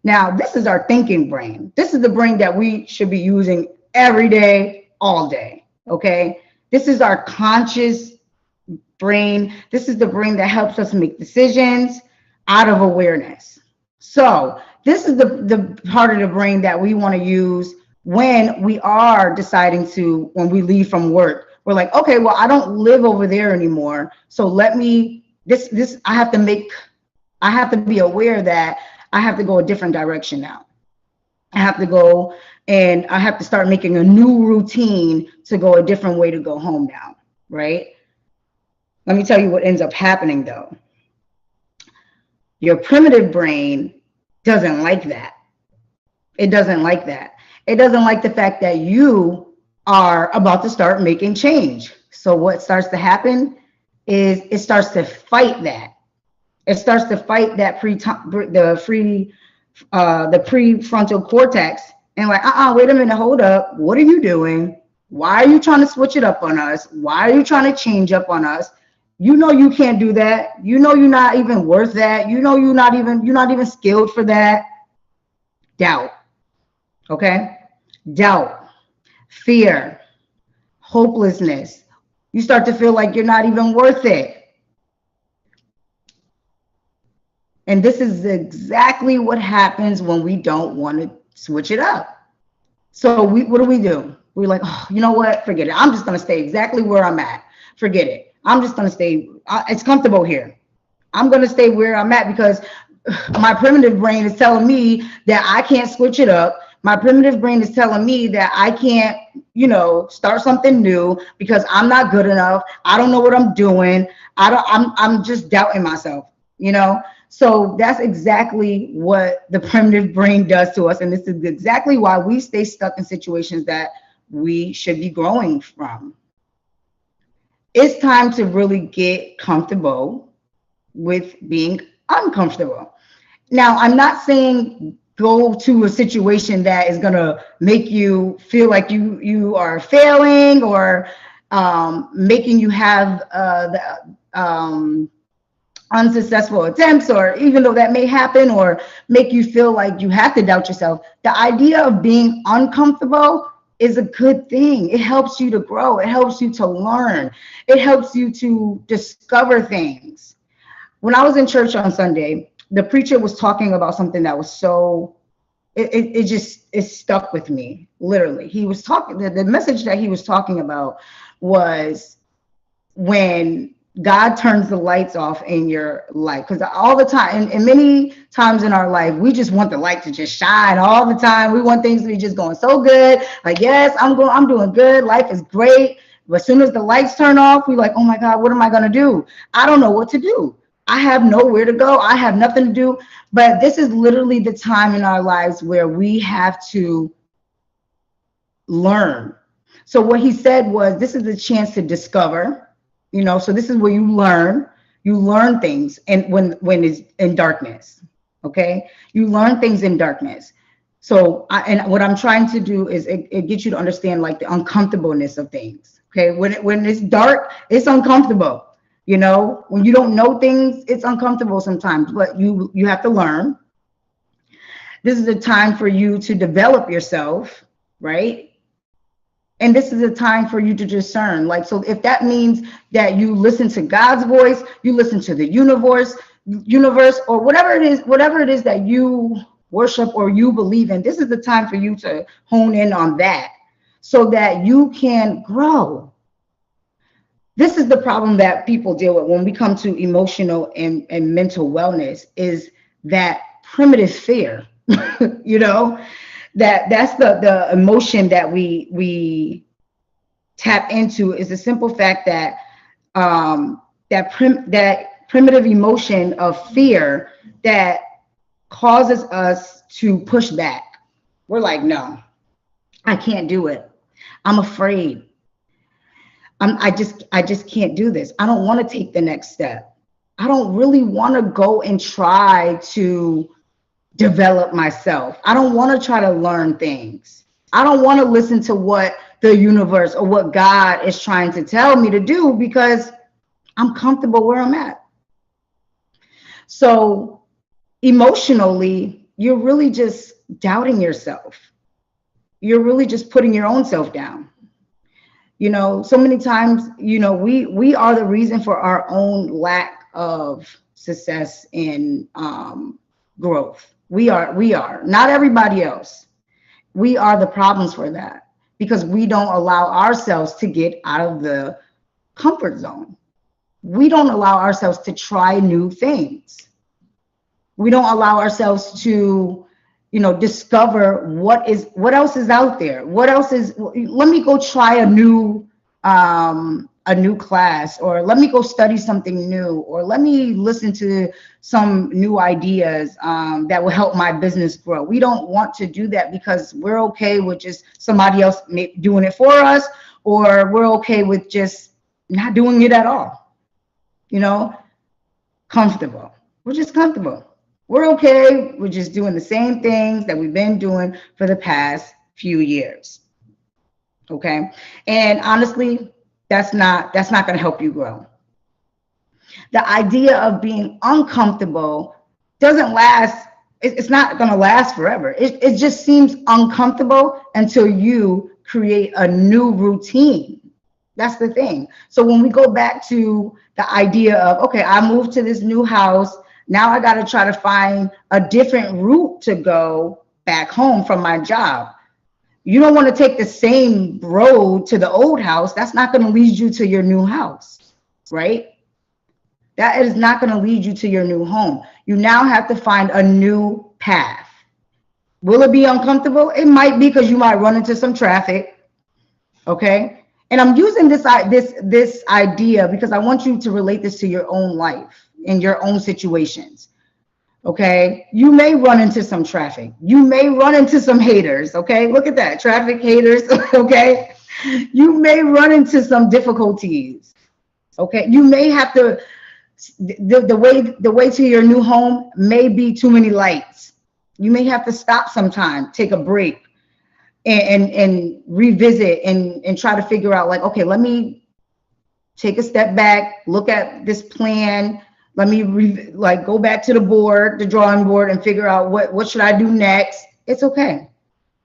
Now, this is our thinking brain. This is the brain that we should be using every day, all day. Okay. This is our conscious brain. This is the brain that helps us make decisions out of awareness. So this is the part of the brain that we want to use when we are deciding to, when we leave from work. We're like, okay, well, I don't live over there anymore. So I have to be aware that I have to go a different direction now. I have to go and I have to start making a new routine to go a different way to go home now, right? Let me tell you what ends up happening though. Your primitive brain doesn't like that. It doesn't like that. It doesn't like the fact that you are about to start making change. So what starts to happen is it starts to fight that. It starts to fight that the prefrontal cortex and like, wait a minute, hold up. What are you doing? Why are you trying to switch it up on us? Why are you trying to change up on us? You know you can't do that. You know you're not even worth that. You know you're not even skilled for that. Doubt. Okay? Doubt, fear, hopelessness. You start to feel like you're not even worth it. And this is exactly what happens when we don't want to switch it up. So what do? We're like, oh, you know what? Forget it. I'm just going to stay exactly where I'm at. Forget it. I'm just going to stay. It's comfortable here. I'm going to stay where I'm at because my primitive brain is telling me that I can't switch it up. My primitive brain is telling me that I can't, start something new because I'm not good enough. I don't know what I'm doing. I'm just doubting myself, So that's exactly what the primitive brain does to us. And this is exactly why we stay stuck in situations that we should be growing from. It's time to really get comfortable with being uncomfortable. Now, I'm not saying go to a situation that is going to make you feel like you are failing or making you have unsuccessful attempts, or even though that may happen, or make you feel like you have to doubt yourself. The idea of being uncomfortable is a good thing. It helps you to grow. It helps you to learn. It helps you to discover things. When I was in church on Sunday, the preacher was talking about something that was it stuck with me, literally. He was talking, the message that he was talking about was when God turns the lights off in your life. Because all the time, and many times in our life, we just want the light to just shine all the time. We want things to be just going so good. Like, yes, I'm doing good. Life is great. But as soon as the lights turn off, we're like, oh my God, what am I going to do? I don't know what to do. I have nowhere to go. I have nothing to do. But this is literally the time in our lives where we have to learn. So what he said was, this is a chance to discover, so this is where you learn things. And when it's in darkness, okay, you learn things in darkness. So what I'm trying to do is it gets you to understand like the uncomfortableness of things. Okay. When it's dark, it's uncomfortable. When you don't know things, it's uncomfortable sometimes, but you have to learn. This is a time for you to develop yourself, right? And this is a time for you to discern. Like, so if that means that you listen to God's voice, you listen to the universe, or whatever it is that you worship or you believe in, this is the time for you to hone in on that so that you can grow. This is the problem that people deal with when we come to emotional and mental wellness, is that primitive fear, that's the emotion that we tap into, is the simple fact that that primitive emotion of fear that causes us to push back. We're like, no, I can't do it. I'm afraid. I just can't do this. I don't want to take the next step. I don't really want to go and try to develop myself. I don't want to try to learn things. I don't want to listen to what the universe or what God is trying to tell me to do because I'm comfortable where I'm at. So emotionally, you're really just doubting yourself. You're really just putting your own self down. You know, so many times, you know, we are the reason for our own lack of success and growth. We are not everybody else. We are the problems for that because we don't allow ourselves to get out of the comfort zone. We don't allow ourselves to try new things. We don't allow ourselves to, you know, discover what else is out there. What else is, let me go try a new class, or let me go study something new, or let me listen to some new ideas that will help my business grow. We don't want to do that because we're okay with just somebody else doing it for us, or we're okay with just not doing it at all. You know, comfortable. We're just comfortable. We're okay. We're just doing the same things that we've been doing for the past few years. Okay. And honestly, that's not going to help you grow. The idea of being uncomfortable doesn't last. It's not going to last forever. It just seems uncomfortable until you create a new routine. That's the thing. So when we go back to the idea of, okay, I moved to this new house. Now I got to try to find a different route to go back home from my job. You don't want to take the same road to the old house. That's not going to lead you to your new house, right? That is not going to lead you to your new home. You now have to find a new path. Will it be uncomfortable? It might be because you might run into some traffic, okay? And I'm using this idea because I want you to relate this to your own life and your own situations. Okay, you may run into some traffic. You may run into some haters. Okay, look at that, traffic haters. Okay, you may run into some difficulties. Okay, you may have to the way to your new home may be too many lights. You may have to stop sometime, take a break, and revisit and try to figure out, like, okay, let me take a step back, look at this plan. Let me go back to the drawing board, and figure out what should I do next. It's okay.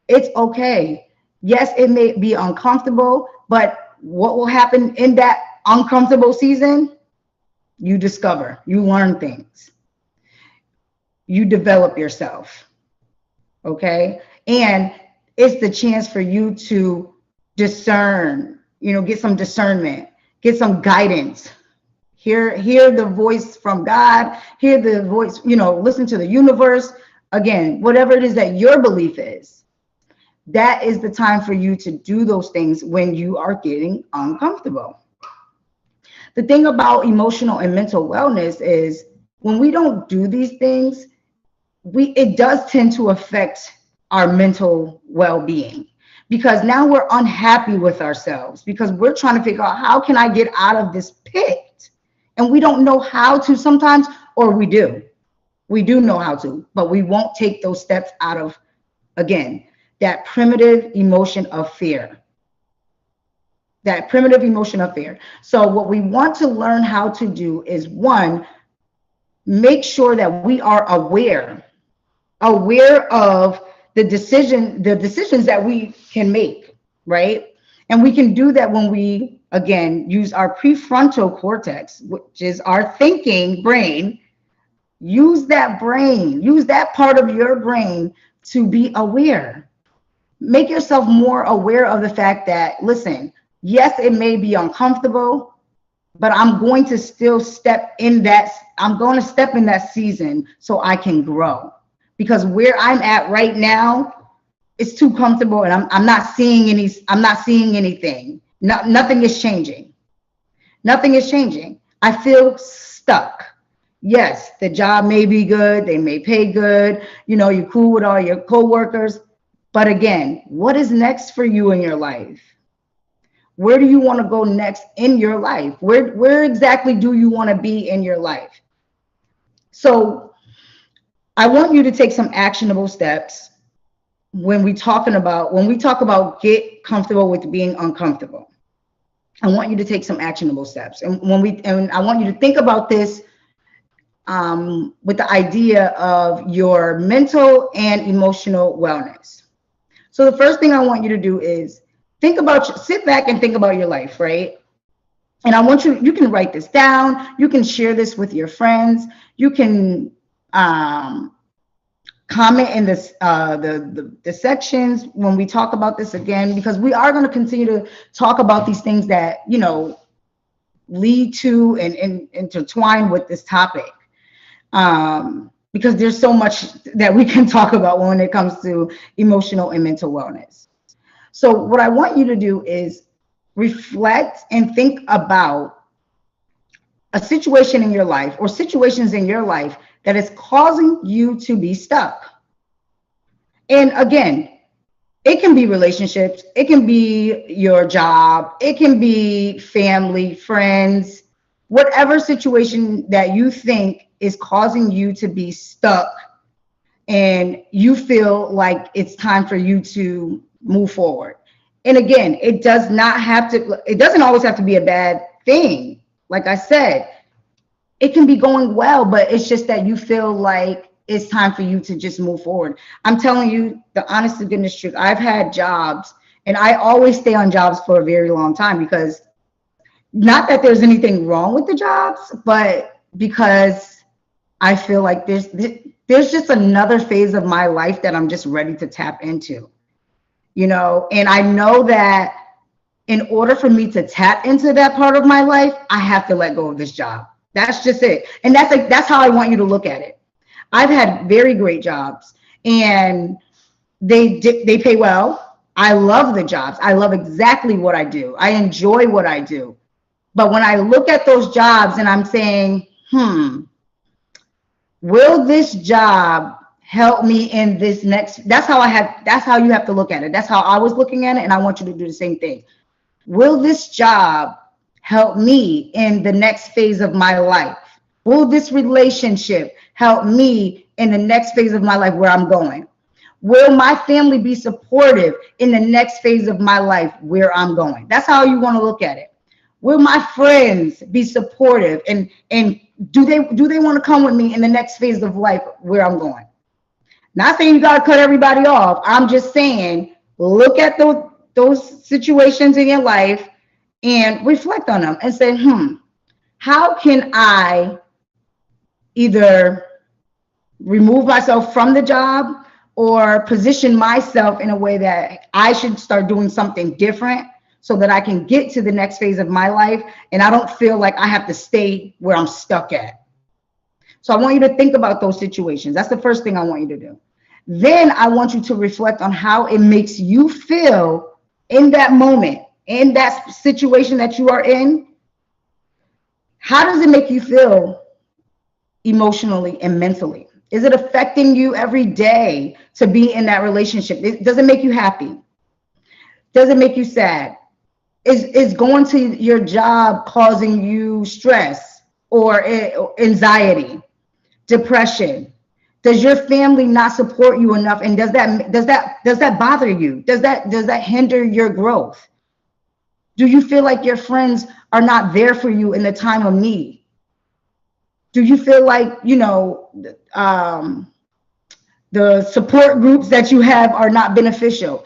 It's okay. Yes, it may be uncomfortable, but what will happen in that uncomfortable season? You discover, you learn things, you develop yourself. Okay. And it's the chance for you to discern, get some discernment, get some guidance. Hear the voice from God, hear the voice, listen to the universe. Again, whatever it is that your belief is, that is the time for you to do those things when you are getting uncomfortable. The thing about emotional and mental wellness is when we don't do these things, it does tend to affect our mental well-being, because now we're unhappy with ourselves because we're trying to figure out, how can I get out of this pit? And we don't know how to sometimes, or we do know how to, but we won't take those steps out of, again, that primitive emotion of fear. So what we want to learn how to do is, one, make sure that we are aware of the decisions that we can make, right? And we can do that when we, again, use our prefrontal cortex, which is our thinking brain. Use that part of your brain to be aware. Make yourself more aware of the fact that, listen, yes, it may be uncomfortable, but I'm going to still step in that season so I can grow. Because where I'm at right now, it's too comfortable, and I'm not seeing anything. Nothing is changing. Nothing is changing. I feel stuck. Yes, the job may be good, they may pay good, you're cool with all your coworkers. But again, what is next for you in your life? Where do you want to go next in your life? Where exactly do you want to be in your life? So I want you to take some actionable steps when we talk about get comfortable with being uncomfortable. I want you to take some actionable steps. And I want you to think about this with the idea of your mental and emotional wellness. So the first thing I want you to do is sit back and think about your life, right? And I want you can write this down. You can share this with your friends. You can comment in the sections when we talk about this again, because we are going to continue to talk about these things that, lead to and intertwine with this topic. Because there's so much that we can talk about when it comes to emotional and mental wellness. So what I want you to do is reflect and think about a situation in your life or situations in your life that is causing you to be stuck. And again, it can be relationships, it can be your job, it can be family, friends, whatever situation that you think is causing you to be stuck and you feel like it's time for you to move forward. And again, it doesn't always have to be a bad thing. Like I said, it can be going well, but it's just that you feel like it's time for you to just move forward. I'm telling you the honest to goodness truth. I've had jobs and I always stay on jobs for a very long time, because not that there's anything wrong with the jobs, but because I feel like there's just another phase of my life that I'm just ready to tap into, and I know that in order for me to tap into that part of my life, I have to let go of this job. That's just it. And that's how I want you to look at it. I've had very great jobs and they pay well. I love the jobs. I love exactly what I do. I enjoy what I do. But when I look at those jobs and I'm saying, will this job help me in this next? That's how you have to look at it. That's how I was looking at it. And I want you to do the same thing. Will this job help me in the next phase of my life? Will this relationship help me in the next phase of my life where I'm going? Will my family be supportive in the next phase of my life where I'm going? That's how you want to look at it. Will my friends be supportive and do they want to come with me in the next phase of life where I'm going? Not saying you got to cut everybody off. I'm just saying, look at those situations in your life and reflect on them and say, how can I either remove myself from the job or position myself in a way that I should start doing something different so that I can get to the next phase of my life and I don't feel like I have to stay where I'm stuck at. So I want you to think about those situations. That's the first thing I want you to do. Then I want you to reflect on how it makes you feel in that moment, in that situation that you are in. How does it make you feel emotionally and mentally? Is it affecting you every day to be in that relationship? Does it make you happy? Does it make you sad? Is going to your job causing you stress or anxiety, depression? Does your family not support you enough? And does that bother you? Does that hinder your growth? Do you feel like your friends are not there for you in the time of need? Do you feel like, the support groups that you have are not beneficial?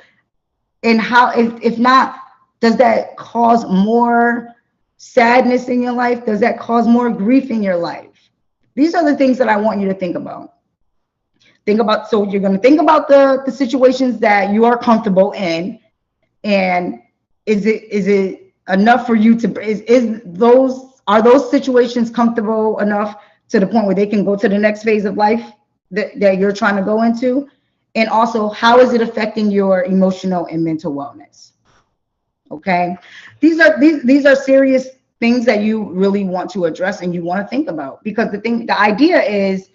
And how, if not, does that cause more sadness in your life? Does that cause more grief in your life? These are the things that I want you to think about. So you're going to think about the situations that you are comfortable in, and is it enough for you to, are those situations comfortable enough to the point where they can go to the next phase of life that you're trying to go into? And also, how is it affecting your emotional and mental wellness? Okay, these are serious things that you really want to address and you want to think about. Because the idea is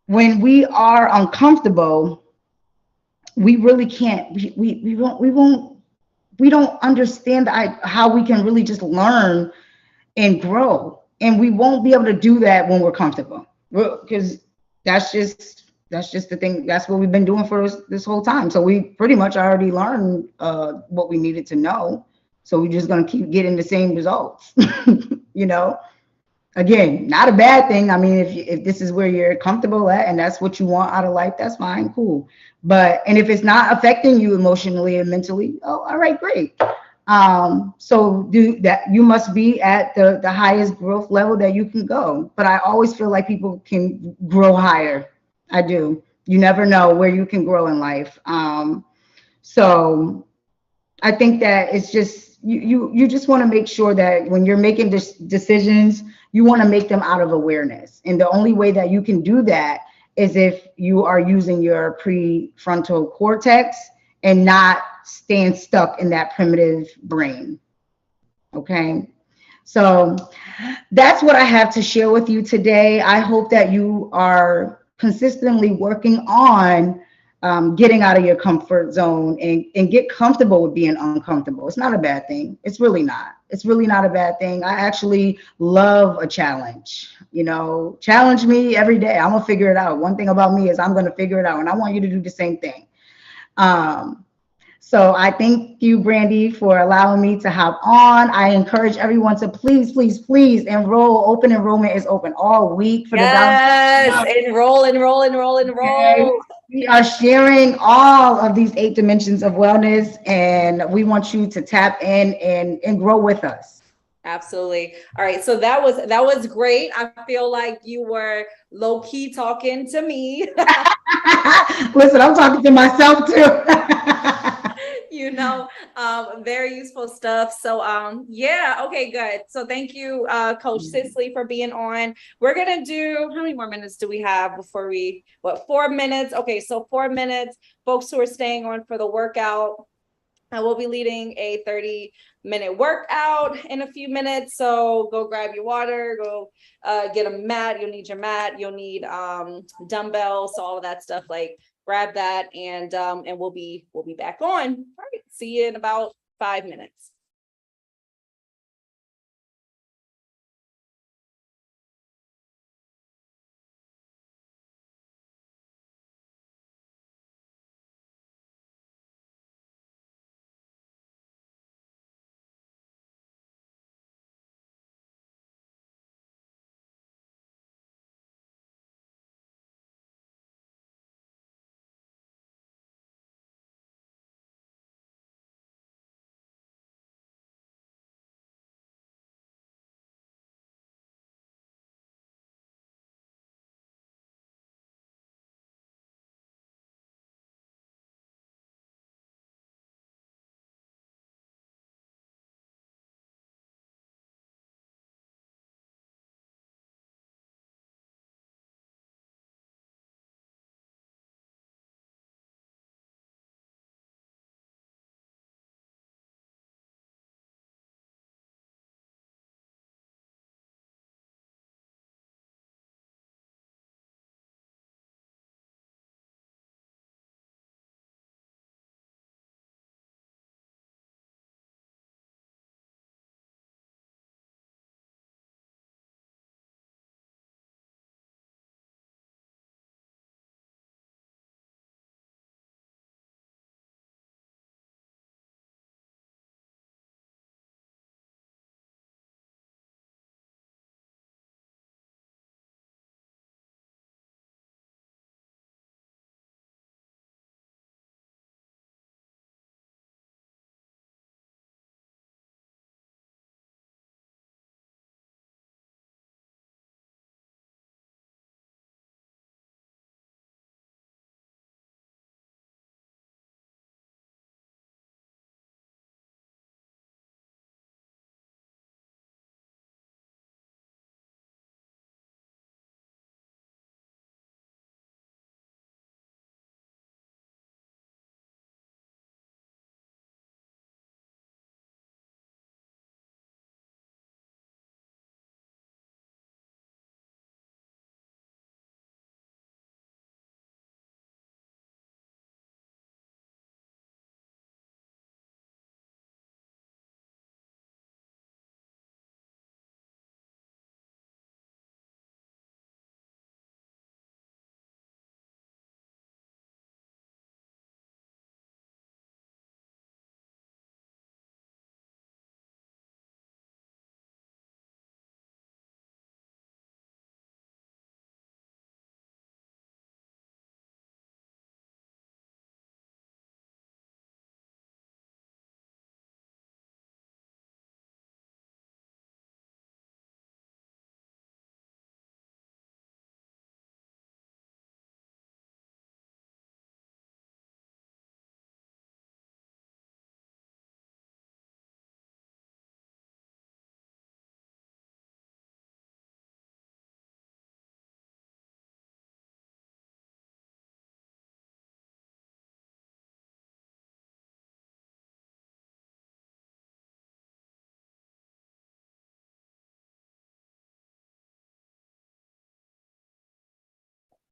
when we are uncomfortable, we really can't, we don't understand how we can really just learn and grow. And we won't be able to do that when we're comfortable. Because that's just the thing. That's what we've been doing for this whole time. So we pretty much already learned what we needed to know. So we're just gonna keep getting the same results. you know. Again, not a bad thing. I mean, if this is where you're comfortable at and that's what you want out of life, that's fine, cool. But and if it's not affecting you emotionally and mentally, oh, all right, great. So do that. You must be at the highest growth level that you can go. But I always feel like people can grow higher. I do. You never know where you can grow in life. So I think that it's just you just want to make sure that when you're making decisions, you want to make them out of awareness. And the only way that you can do that is if you are using your prefrontal cortex and not staying stuck in that primitive brain. Okay. So that's what I have to share with you today. I hope that you are consistently working on getting out of your comfort zone and get comfortable with being uncomfortable. It's not a bad thing. It's really not. It's really not a bad thing. I actually love a challenge. Challenge me every day. I'm going to figure it out. One thing about me is I'm going to figure it out. And I want you to do the same thing. So I thank you, Brandi, for allowing me to hop on. I encourage everyone to please, please, please enroll. Open enrollment is open all week for the Yes, enroll. Okay. We are sharing all of these 8 dimensions of wellness, and we want you to tap in and grow with us. Absolutely. All right. So that was great. I feel like you were low key talking to me. Listen, I'm talking to myself too. Very useful stuff. So yeah, okay, good. So thank you, Coach Sisley, for being on. We're gonna do, how many more minutes do we have before 4 minutes? Okay, so 4 minutes. Folks who are staying on for the workout, I will be leading a 30-minute workout in a few minutes. So go grab your water, go get a mat. You'll need your mat, you'll need dumbbells, so all of that stuff. Like grab that, and we'll be back on. All right, see you in about 5 minutes.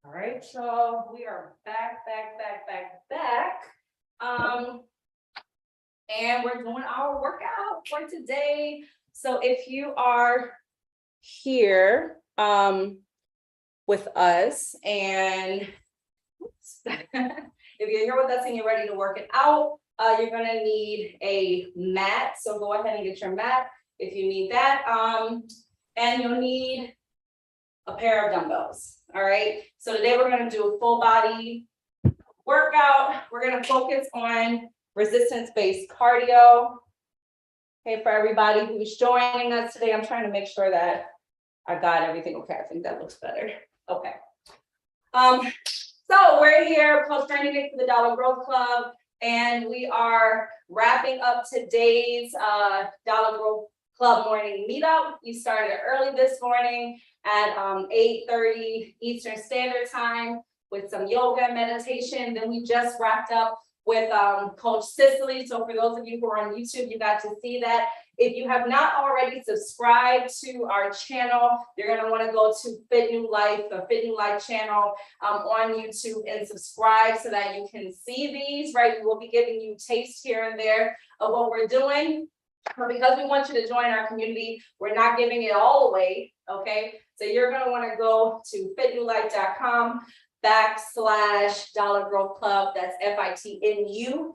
All right, so we are back. And we're doing our workout for today. So if you are here, with us and if you're here with us and you're ready to work it out, you're gonna need a mat. So go ahead and get your mat if you need that. And you'll need a pair of dumbbells. All right. So today we're gonna do a full body workout. We're gonna focus on resistance-based cardio. Okay, for everybody who's joining us today, I'm trying to make sure that I got everything. Okay, I think that looks better. Okay. So we're here, Coach Brandi for the Dollar Growth Club, and we are wrapping up today's Dollar Growth Club morning meetup. We started early this morning at 8:30 Eastern Standard Time with some yoga and meditation. Then we just wrapped up with Coach Cicely. So for those of you who are on YouTube, you got to see that. If you have not already subscribed to our channel, you're gonna wanna go to Fit New Life, the Fit New Life channel on YouTube and subscribe so that you can see these, right? We'll be giving you taste here and there of what we're doing. But because we want you to join our community, we're not giving it all away, okay? So you're gonna wanna go to fitnewlife.com/Dollar Growth Club. That's FITNULIFE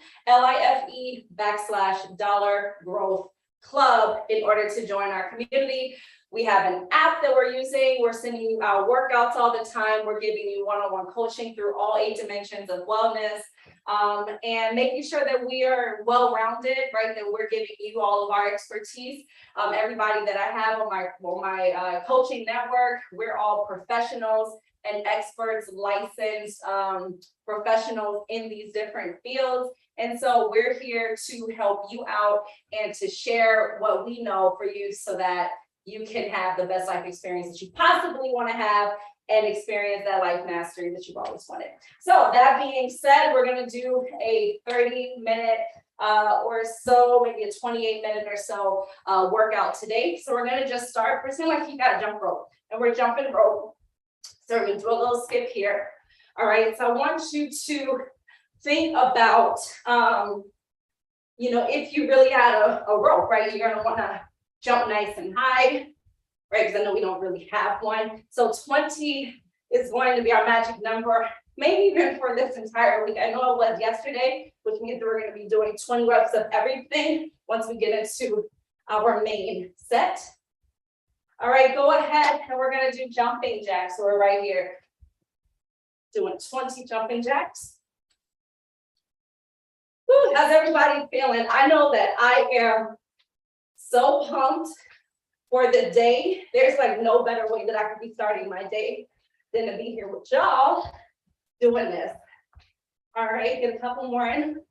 /Dollar Growth Club in order to join our community. We have an app that we're using. We're sending you our workouts all the time. We're giving you one-on-one coaching through all 8 dimensions of wellness, and making sure that we are well-rounded, right? That we're giving you all of our expertise. Everybody that I have on my coaching network, we're all professionals and experts, licensed professionals in these different fields. And so we're here to help you out and to share what we know for you so that you can have the best life experience that you possibly want to have and experience that life mastery that you've always wanted. So that being said, we're going to do a 30-minute or so, maybe a 28-minute or so workout today. So we're going to just start. Pretend like you got a jump rope and we're jumping rope. So we're going to do a little skip here. All right. So I want you to think about, if you really had a rope, right, you're going to want to jump nice and high, right? Because I know we don't really have one. So 20 is going to be our magic number, maybe even for this entire week. I know it was yesterday, which means that we're going to be doing 20 reps of everything once we get into our main set. All right, go ahead and we're going to do jumping jacks. So we're right here doing 20 jumping jacks. Whew, how's everybody feeling? I know that I am so pumped for the day. There's like no better way that I could be starting my day than to be here with y'all doing this. All right, get a couple more in.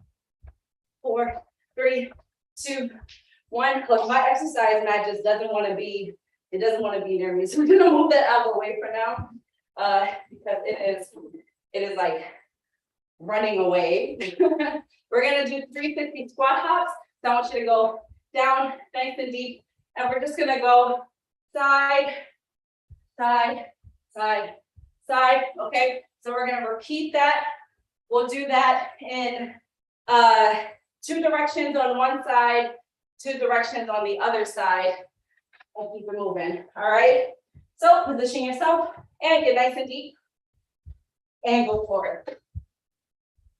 4, 3, 2, 1. Look, my exercise mat just doesn't want to be, it doesn't want to be near me. So we're gonna move that out of the way for now. Because it is like running away. We're gonna do 350 squat hops. So I want you to go down nice and deep, and we're just gonna go side, side, side, side. Okay, so we're gonna repeat that. We'll do that in 2 directions on one side, 2 directions on the other side, and keep it moving. All right, so position yourself and get nice and deep and go forward.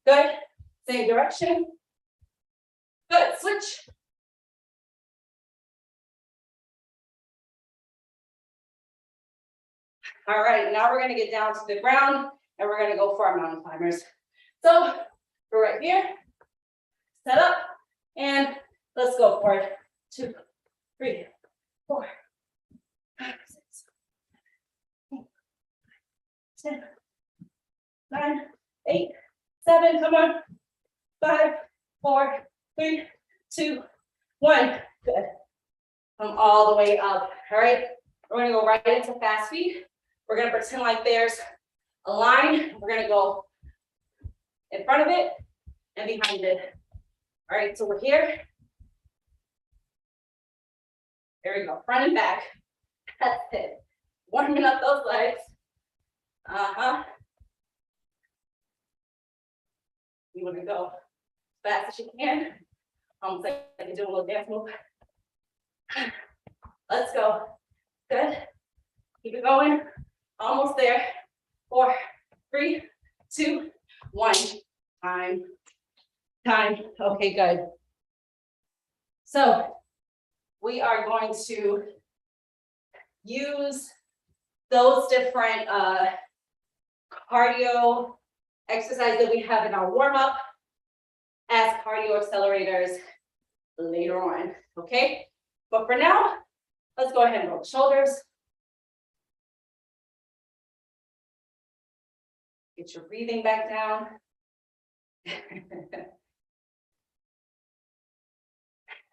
Good, same direction. Good, switch. All right, now we're gonna get down to the ground and we're gonna go for our mountain climbers. So we're right here, set up, and let's go for it. 2, 3, 4, 5, 6, 7, 9, 8, 7, come on. 5, 4, 3, 2, 1. Good. Come all the way up. All right. We're gonna go right into fast feet. We're gonna pretend like there's a line. We're gonna go in front of it and behind it. All right, so we're here. There we go, front and back. That's it. Warming up those legs. You wanna go fast as you can. Almost like you're doing a little dance move. Let's go. Good. Keep it going. Almost there. 4, 3, 2, 1. Time. Okay, good. So we are going to use those different cardio exercises that we have in our warm-up as cardio accelerators later on, okay? But for now, let's go ahead and roll the shoulders. Get your breathing back down.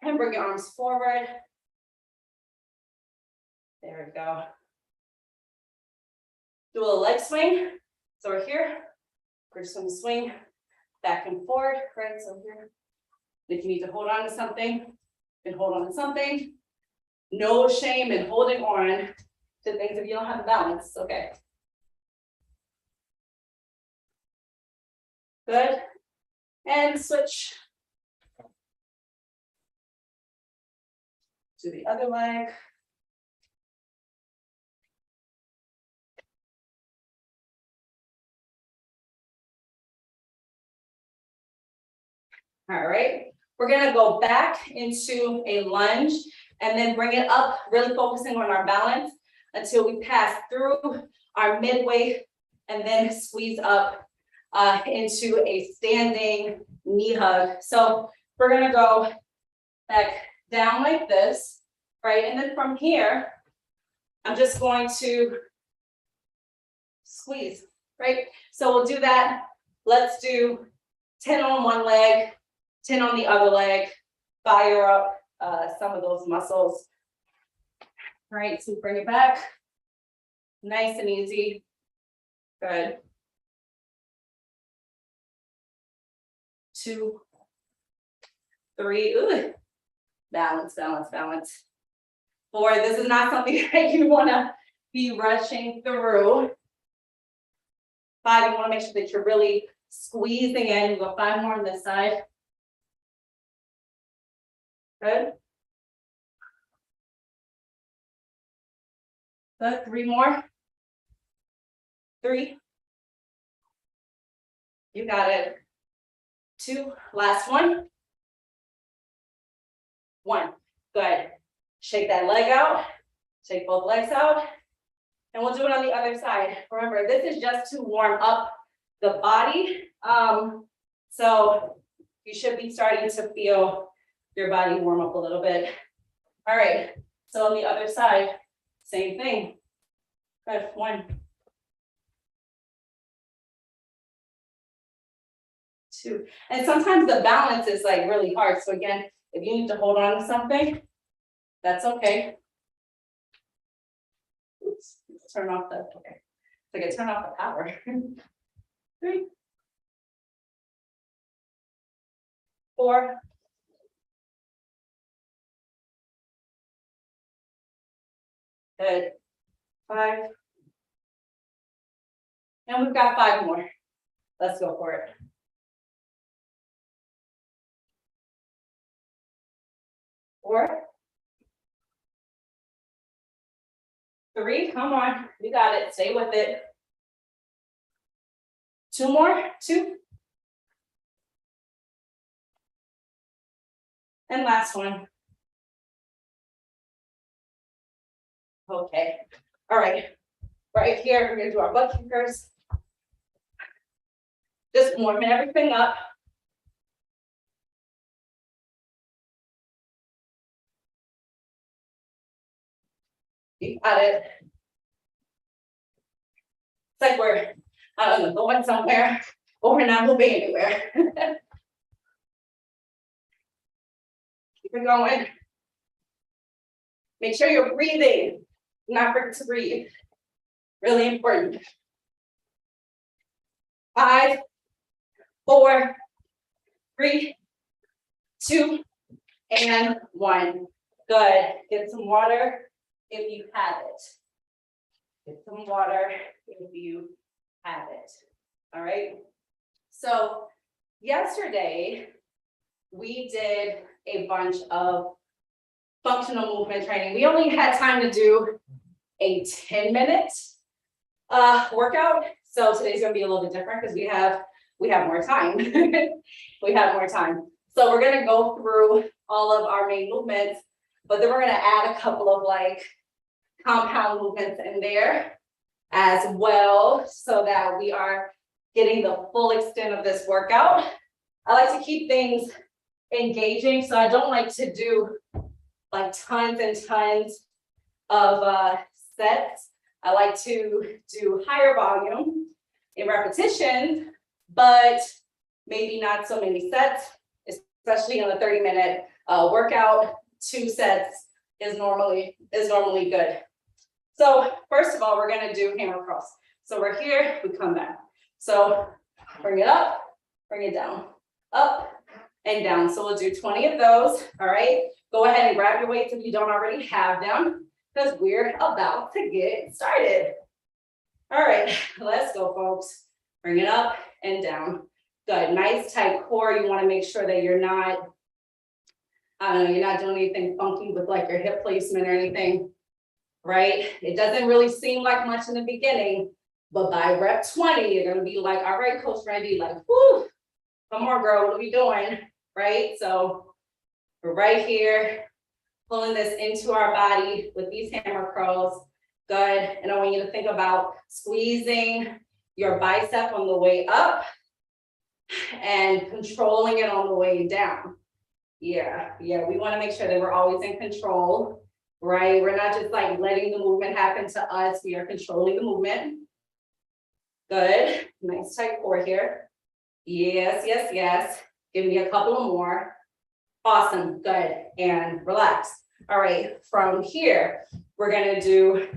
And bring your arms forward. There we go. Do a little leg swing. So we're here. We're just going to swing back and forward, right? So here. If you need to hold on to something, then hold on to something. No shame in holding on to things if you don't have the balance. Okay. Good. And switch to the other leg. All right, we're gonna go back into a lunge and then bring it up, really focusing on our balance until we pass through our midway and then squeeze up into a standing knee hug. So we're gonna go back down like this, right? And then from here, I'm just going to squeeze, right? So we'll do that. Let's do 10 on one leg, 10 on the other leg, fire up some of those muscles. All right, so bring it back. Nice and easy. Good. 2, 3, ooh. Balance, balance, balance. 4, this is not something that you wanna be rushing through. 5, you wanna make sure that you're really squeezing in. You go 5 more on this side. Good. Good, 3 more. 3. You got it. 2, last one. 1, good. Shake that leg out, shake both legs out, and we'll do it on the other side. Remember, this is just to warm up the body. So you should be starting to feel your body warm up a little bit. All right, so on the other side, same thing. Good, 1, 2. And sometimes the balance is like really hard. So again, if you need to hold on to something, that's okay. Oops, turn off the, okay. So I can turn off the power. 3, 4. Good. 5. And we've got 5 more. Let's go for it. 4. 3, come on, you got it, stay with it. 2 more, 2. And last one. Okay, all right. Right here, we're gonna do our butt kickers. Just warming everything up. You got it. It's like we're, I don't know, going somewhere, or we're not moving anywhere. Keep it going. Make sure you're breathing, not forget to breathe. Really important. 5, 4, 3, 2, and 1. Good. Get some water if you have it. Get some water if you have it. All right. So yesterday, we did a bunch of functional movement training. We only had time to do a 10-minute workout. So today's gonna be a little bit different because we have more time. We have more time. So we're gonna go through all of our main movements, but then we're gonna add a couple of like compound movements in there as well, so that we are getting the full extent of this workout. I like to keep things engaging, so I don't like to do like tons and tons of sets. I like to do higher volume in repetitions, but maybe not so many sets, especially in a 30-minute workout. 2 sets is normally good. So first of all, we're gonna do hammer curls. So we're here, we come back. So bring it up, bring it down, up and down. So we'll do 20 of those, all right? Go ahead and grab your weights if you don't already have them, because we're about to get started. All right, let's go, folks. Bring it up and down. Good, nice tight core. You wanna make sure that you're not, I don't know, you're not doing anything funky with like your hip placement or anything, right? It doesn't really seem like much in the beginning, but by rep 20, you're gonna be like, all right, Coach Brandi, like, whoo, come on, girl, what are we doing, right? So we're right here, pulling this into our body with these hammer curls. Good, and I want you to think about squeezing your bicep on the way up and controlling it on the way down. Yeah, we wanna make sure that we're always in control, right? We're not just like letting the movement happen to us, we are controlling the movement. Good, nice tight core here. Yes. Give me a couple of more. Awesome, good, and relax. All right, from here, we're gonna do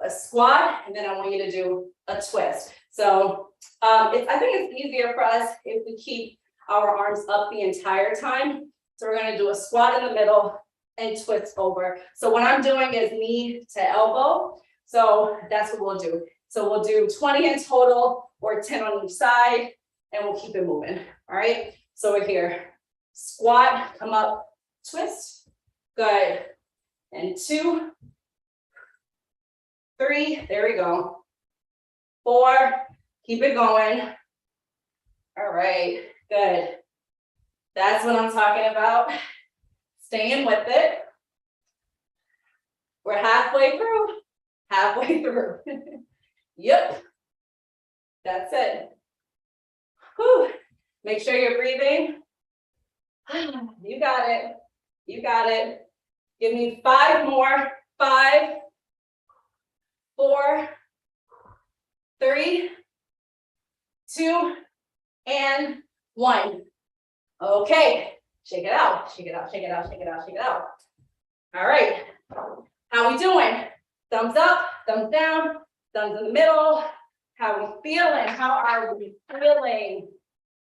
a squat, and then I want you to do a twist. So I think it's easier for us if we keep our arms up the entire time. So we're gonna do a squat in the middle and twist over. So what I'm doing is knee to elbow. So that's what we'll do. So we'll do 20 in total or 10 on each side, and we'll keep it moving. All right, so we're here. Squat, come up, twist. Good. And 2, 3, there we go. 4, keep it going. All right, good. That's what I'm talking about. Staying with it. We're halfway through. Yep, that's it. Whew. Make sure you're breathing. You got it. Give me 5 more. 5, 4, 3, 2, and 1. Okay, shake it out. All right, how we doing? Thumbs up, thumbs down, thumbs in the middle. How we feeling? How are we feeling?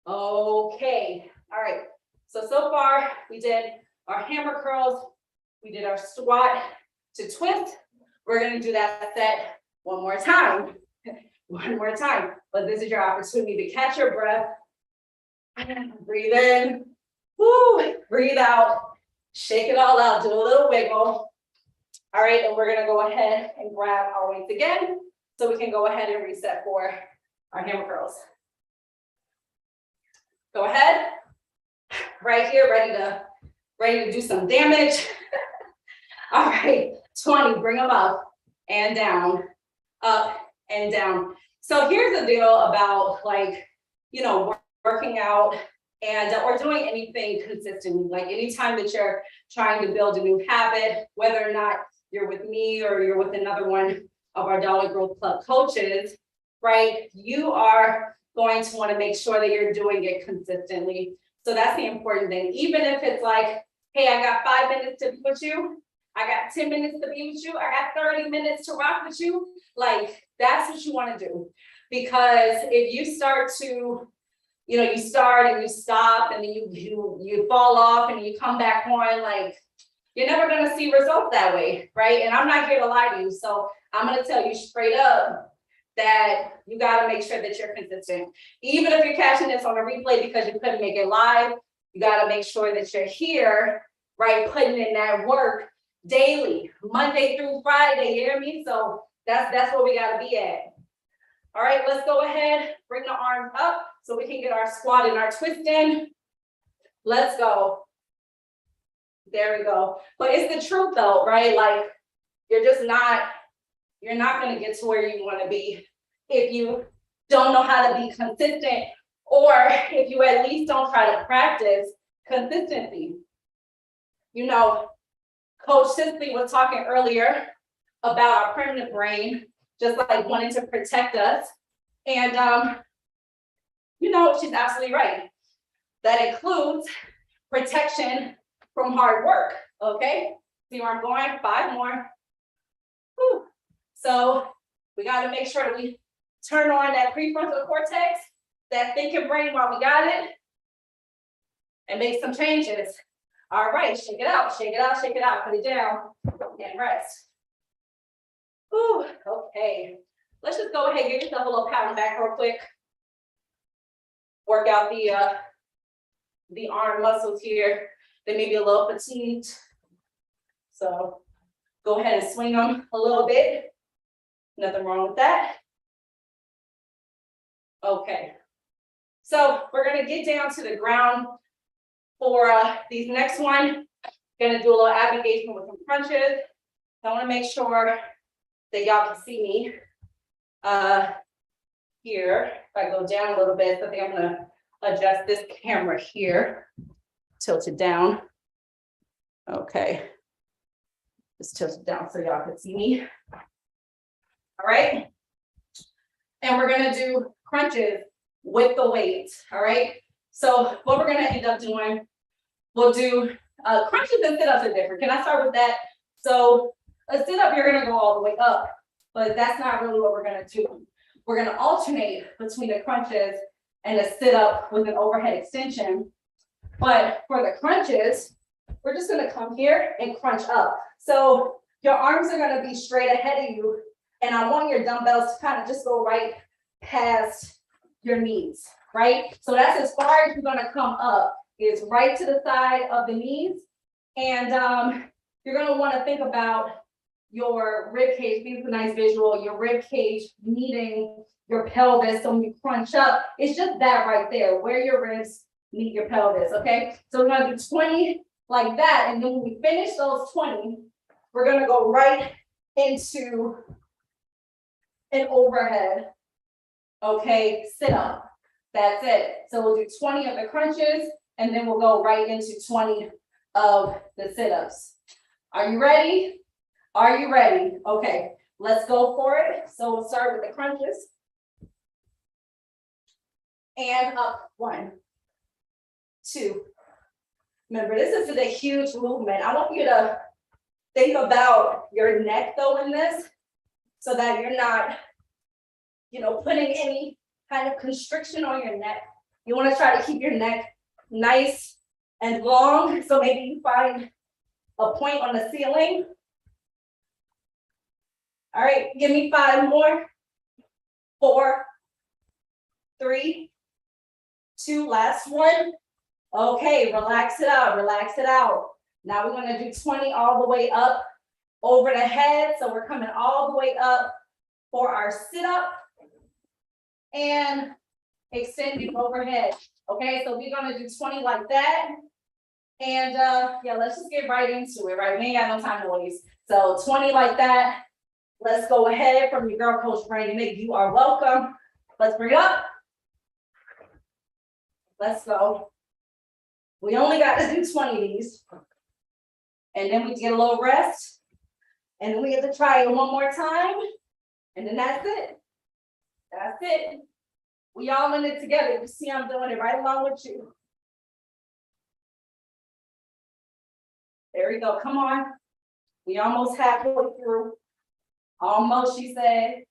Okay, all right. So far we did our hammer curls, we did our squat to twist. We're gonna do that set one more time. But this is your opportunity to catch your breath. Breathe in, woo, breathe out, shake it all out, do a little wiggle. All right, and we're gonna go ahead and grab our weights again, so we can go ahead and reset for our hammer curls. Go ahead, right here, ready to do some damage. All right, 20, bring them up and down, up and down. So here's the deal about working out and or doing anything consistently. Like anytime that you're trying to build a new habit, whether or not you're with me or you're with another one of our Dollar Growth Club coaches, right? You are going to want to make sure that you're doing it consistently. So that's the important thing. Even if it's like, hey, I got 5 minutes to be with you, I got 10 minutes to be with you, I got 30 minutes to rock with you, like that's what you want to do. Because if you start to, you start and you stop and then you fall off and you come back on, like you're never going to see results that way, right? And I'm not here to lie to you. So I'm going to tell you straight up, that you gotta make sure that you're consistent. Even if you're catching this on a replay because you couldn't make it live, you gotta make sure that you're here, right? Putting in that work daily, Monday through Friday, you hear me? So that's where we gotta be at. All right, let's go ahead, bring the arms up so we can get our squat and our twist in. Let's go. There we go. But it's the truth though, right? Like you're not gonna get to where you wanna be if you don't know how to be consistent, or if you at least don't try to practice consistency. You know, Coach Cicely was talking earlier about our primitive brain, just like wanting to protect us. And you know, she's absolutely right. That includes protection from hard work, okay? See where I'm going? 5 more. Whew. So we gotta make sure that we turn on that prefrontal cortex, that thinking brain while we got it, and make some changes. All right, shake it out, shake it out, shake it out, put it down, and rest. Whew, okay. Let's just go ahead and give yourself a little pat on the back real quick. Work out the arm muscles here. They may be a little fatigued. So go ahead and swing them a little bit. Nothing wrong with that. Okay. So we're gonna get down to the ground for these next one. Gonna do a little abnegation with some crunches. So I wanna make sure that y'all can see me. Here, if I go down a little bit, I think I'm gonna adjust this camera here, tilt it down. Okay, just tilt it down so y'all can see me. All right, and we're gonna do crunches with the weight. All right, so what we're gonna end up doing, we'll do crunches and sit-ups are different. Can I start with that? So a sit-up, you're gonna go all the way up, but that's not really what we're gonna do. We're gonna alternate between the crunches and a sit-up with an overhead extension. But for the crunches, we're just gonna come here and crunch up. So your arms are gonna be straight ahead of you, and I want your dumbbells to kind of just go right past your knees, right? So that's as far as you're gonna come up, is right to the side of the knees. And you're gonna wanna think about your rib cage, this is a nice visual, your rib cage meeting your pelvis. So when you crunch up, it's just that right there, where your ribs meet your pelvis, okay? So we're gonna do 20 like that, and then when we finish those 20, we're gonna go right into an overhead, okay, sit up. That's it. So we'll do 20 of the crunches, and then we'll go right into 20 of the sit-ups. Are you ready? Are you ready? Okay, let's go for it. So we'll start with the crunches. And up, 1, 2. Remember, this is a huge movement. I want you to think about your neck though in this, so that you're not, you know, putting any kind of constriction on your neck. You want to try to keep your neck nice and long. So maybe you find a point on the ceiling. All right, give me 5 more. 4, 3, 2, last one. Okay, relax it out, relax it out. Now we're gonna do 20 all the way up over the head. So we're coming all the way up for our sit-up and extending overhead. Okay, so we're gonna do 20 like that. And yeah, let's just get right into it, right? We ain't got no time to waste. So 20 like that. Let's go ahead from your girl, Coach Brandi. You are welcome. Let's bring it up. Let's go. We only got to do 20 of these. And then we get a little rest. And then we get to try it one more time. And then that's it. That's it. We all in it together. You see, I'm doing it right along with you. There we go. Come on. We almost halfway through. Almost, she said.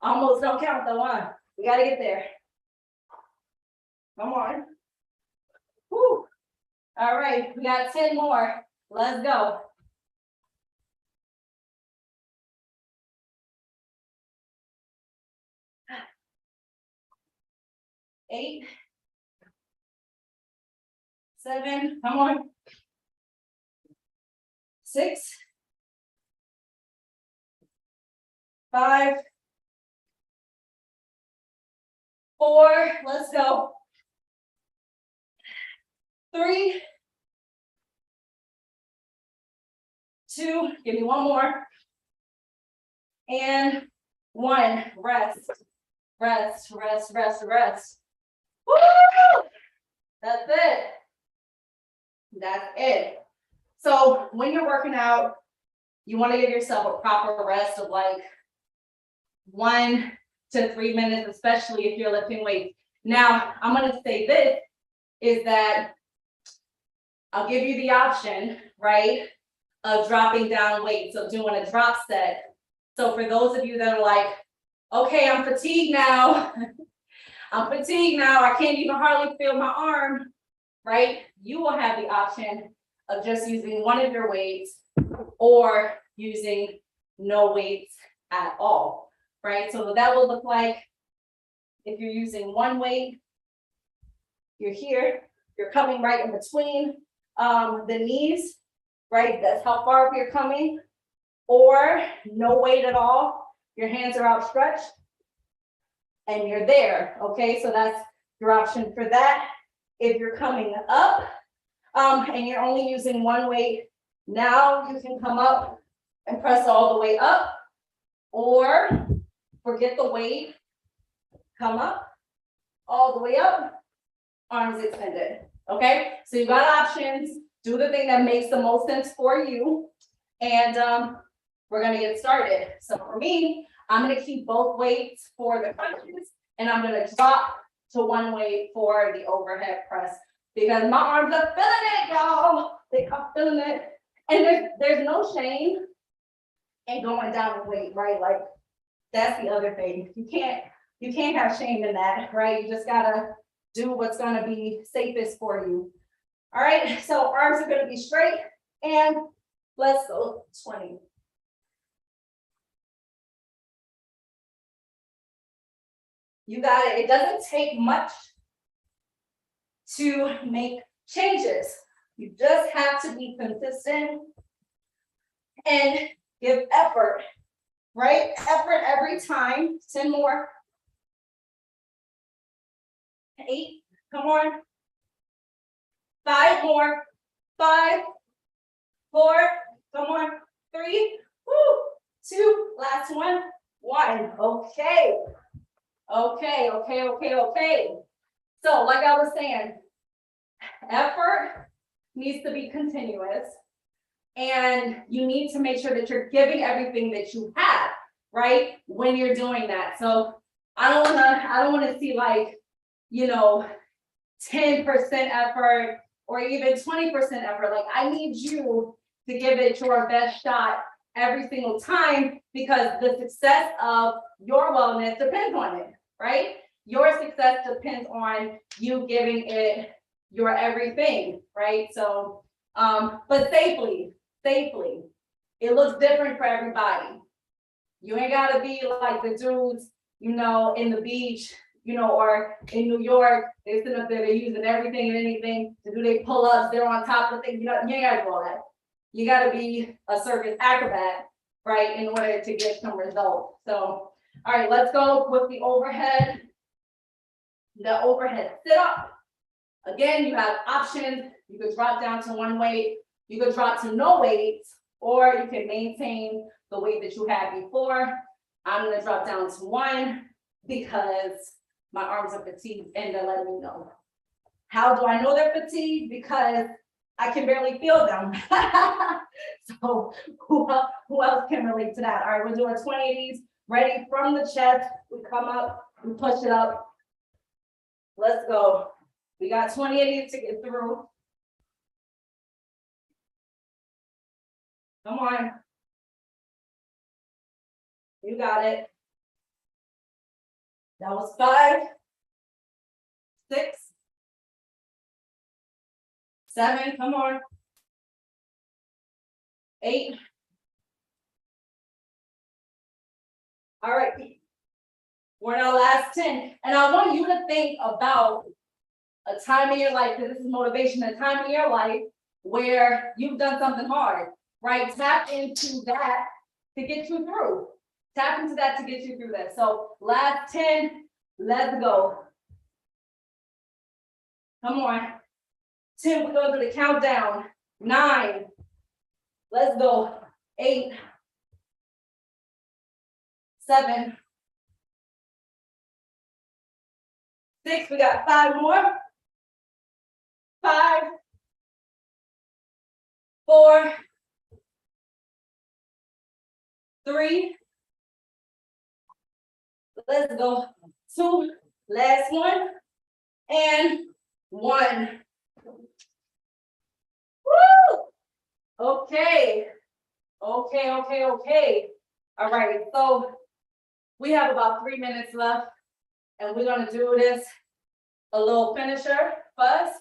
Almost don't count though, huh? We gotta get there. Come on. Whew. All right, we got 10 more. Let's go. 8, 7, come on. 6, 5, 4, let's go. 3, 2, give me one more. And 1, rest, rest, rest, rest, rest. Woo! That's it. That's it. So when you're working out, you want to give yourself a proper rest of like 1 to 3 minutes, especially if you're lifting weights. Now, I'm going to say this is that I'll give you the option, right, of dropping down weights, of doing a drop set. So for those of you that are like, okay, I'm fatigued now. I'm fatigued now. I can't even hardly feel my arm, right? You will have the option of just using one of your weights or using no weights at all, right? So what that will look like, if you're using one weight, you're here, you're coming right in between the knees, right? That's how far up you're coming. Or no weight at all, your hands are outstretched and you're there, okay? So that's your option for that. If you're coming up and you're only using one weight, now you can come up and press all the way up, or forget the weight, come up, all the way up, arms extended, okay? So you've got options, do the thing that makes the most sense for you, and we're gonna get started. So for me, I'm gonna keep both weights for the crunches, and I'm gonna drop to one weight for the overhead press, because my arms are feeling it, y'all. They are feeling it. And there's no shame in going down in weight, right? Like, that's the other thing. You can't have shame in that, right? You just gotta do what's gonna be safest for you. All right, so arms are gonna be straight, and let's go 20. You got it. It doesn't take much to make changes. You just have to be consistent and give effort, right? Effort every time. 10 more. 8, come on. 5 more. 5, 4, come on. 3, woo, 2, last one. 1. Okay. Okay. So like I was saying, effort needs to be continuous, and you need to make sure that you're giving everything that you have, right, when you're doing that. So I don't want to see like, 10% effort or even 20% effort. Like, I need you to give it your best shot every single time, because the success of your wellness depends on it, right? Your success depends on you giving it your everything, right? So, but safely. It looks different for everybody. You ain't gotta be like the dudes, in the beach, or in New York. They sit up there, they're using everything and anything to do their pull-ups, they're on top of things, you ain't gotta do all that. You gotta be a circus acrobat, right, in order to get some results. So, all right, let's go with the overhead. The overhead sit-up. Again, you have options. You could drop down to one weight, you could drop to no weights, or you can maintain the weight that you had before. I'm gonna drop down to 1 because my arms are fatigued and they're letting me know. How do I know they're fatigued? Because I can barely feel them. So who else can relate to that? All right, we're doing 20 of these. Ready from the chest. We come up, we push it up. Let's go. We got 20 of these to get through. Come on. You got it. That was 5, 6, 7, come on. 8. All right. We're in our last 10. And I want you to think about a time in your life, because this is motivation, a time in your life where you've done something hard, right? Tap into that to get you through. Tap into that to get you through that. So last 10, let's go. Come on. 10, we go to the countdown. 9, let's go. 8, 7, 6, we got 5 more. 5, 4, 3, let's go. 2, last one, and 1. Woo! Okay. Okay. All right, so we have about 3 minutes left, and we're gonna do this a little finisher first,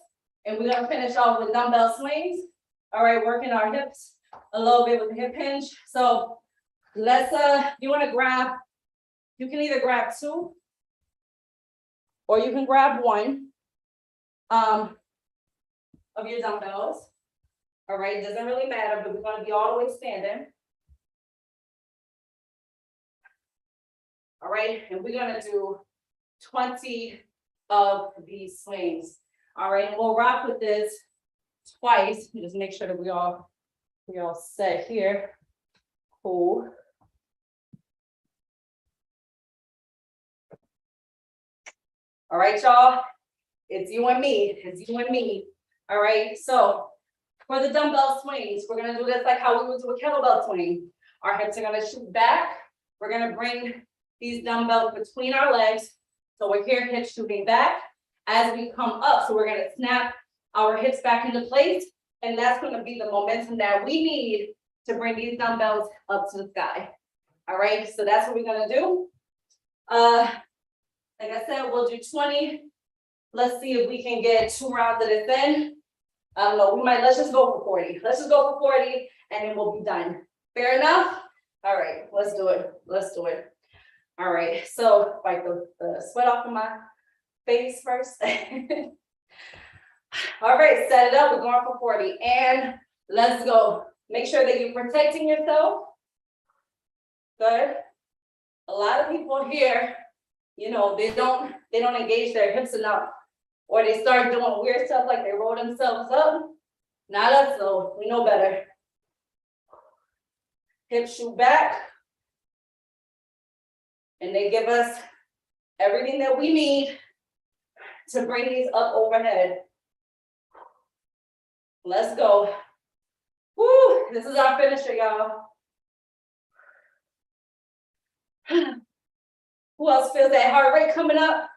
and we're gonna finish off with dumbbell swings. All right, working our hips a little bit with the hip hinge. So let's you want to grab, you can either grab 2 or you can grab 1 of your dumbbells. All right, it doesn't really matter, but we're going to be all the way standing. All right, and we're going to do 20 of these swings. All right, and we'll rock with this twice. Just make sure that we all set here. Cool. All right, y'all. It's you and me. It's you and me. All right. So for the dumbbell swings, we're gonna do this like how we would do a kettlebell swing. Our hips are gonna shoot back. We're gonna bring these dumbbells between our legs. So we're here, hips shooting back as we come up. So we're gonna snap our hips back into place. And that's gonna be the momentum that we need to bring these dumbbells up to the sky. All right, so that's what we're gonna do. Like I said, we'll do 20. Let's see if we can get 2 rounds of this in. I don't know, let's just go for 40. Let's just go for 40 and then we'll be done. Fair enough? All right, let's do it. Let's do it. All right, so wipe the sweat off of my face first. All right, set it up. We're going for 40 and let's go. Make sure that you're protecting yourself. Good. A lot of people here, you know, they don't engage their hips enough, or they start doing weird stuff like they roll themselves up. Not us though, we know better. Hips shoot back. And they give us everything that we need to bring these up overhead. Let's go. Woo, this is our finisher, y'all. Who else feels that heart rate coming up?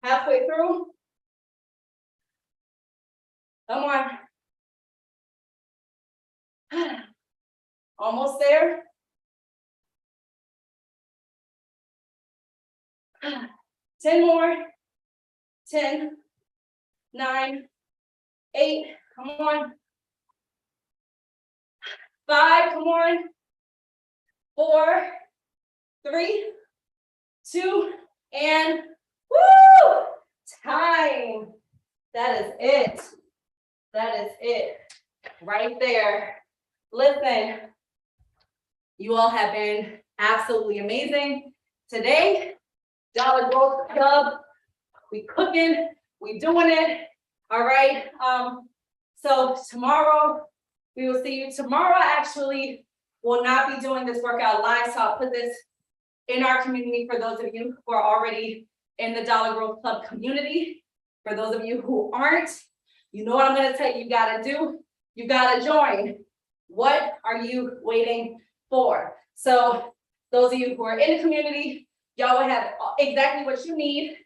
Halfway through. Come on. Almost there. 10 more. 10, 9, 8, come on. 5, come on. 4, 3, 2, and woo! Time. That is it. That is it. Right there. Listen, you all have been absolutely amazing. Today, Dollar Growth Club, we cooking, we doing it. All right. So tomorrow, we will see you. Tomorrow, actually, will not be doing this workout live, so I'll put this in our community for those of you who are already in the Dollar Growth Club community. For those of you who aren't, you know what I'm gonna tell you, you gotta do, you gotta join. What are you waiting for? So those of you who are in the community, y'all will have exactly what you need.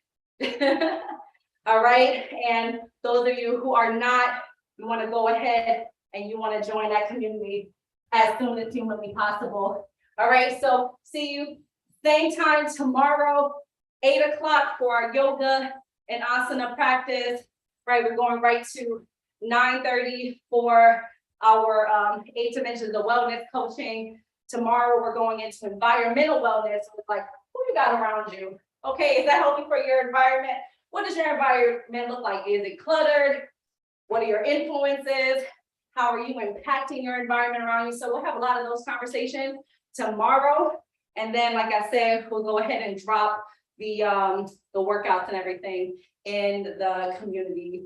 All right, and those of you who are not, you wanna go ahead and you wanna join that community as soon as humanly possible. All right, so see you same time tomorrow, 8 o'clock for our yoga and asana practice. Right, we're going right to 9:30 for our 8 dimensions of wellness coaching, Tomorrow, we're going into environmental wellness. So it's like, who you got around you? Okay, is that healthy for your environment? What does your environment look like? Is it cluttered? What are your influences? How are you impacting your environment around you? So we'll have a lot of those conversations tomorrow. And then, like I said, we'll go ahead and drop the workouts and everything in the community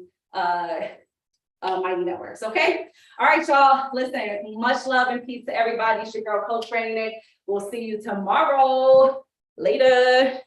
Mighty Networks. Okay. All right, y'all. Listen, much love and peace to everybody. It's your girl, Coach Brandi. We'll see you tomorrow. Later.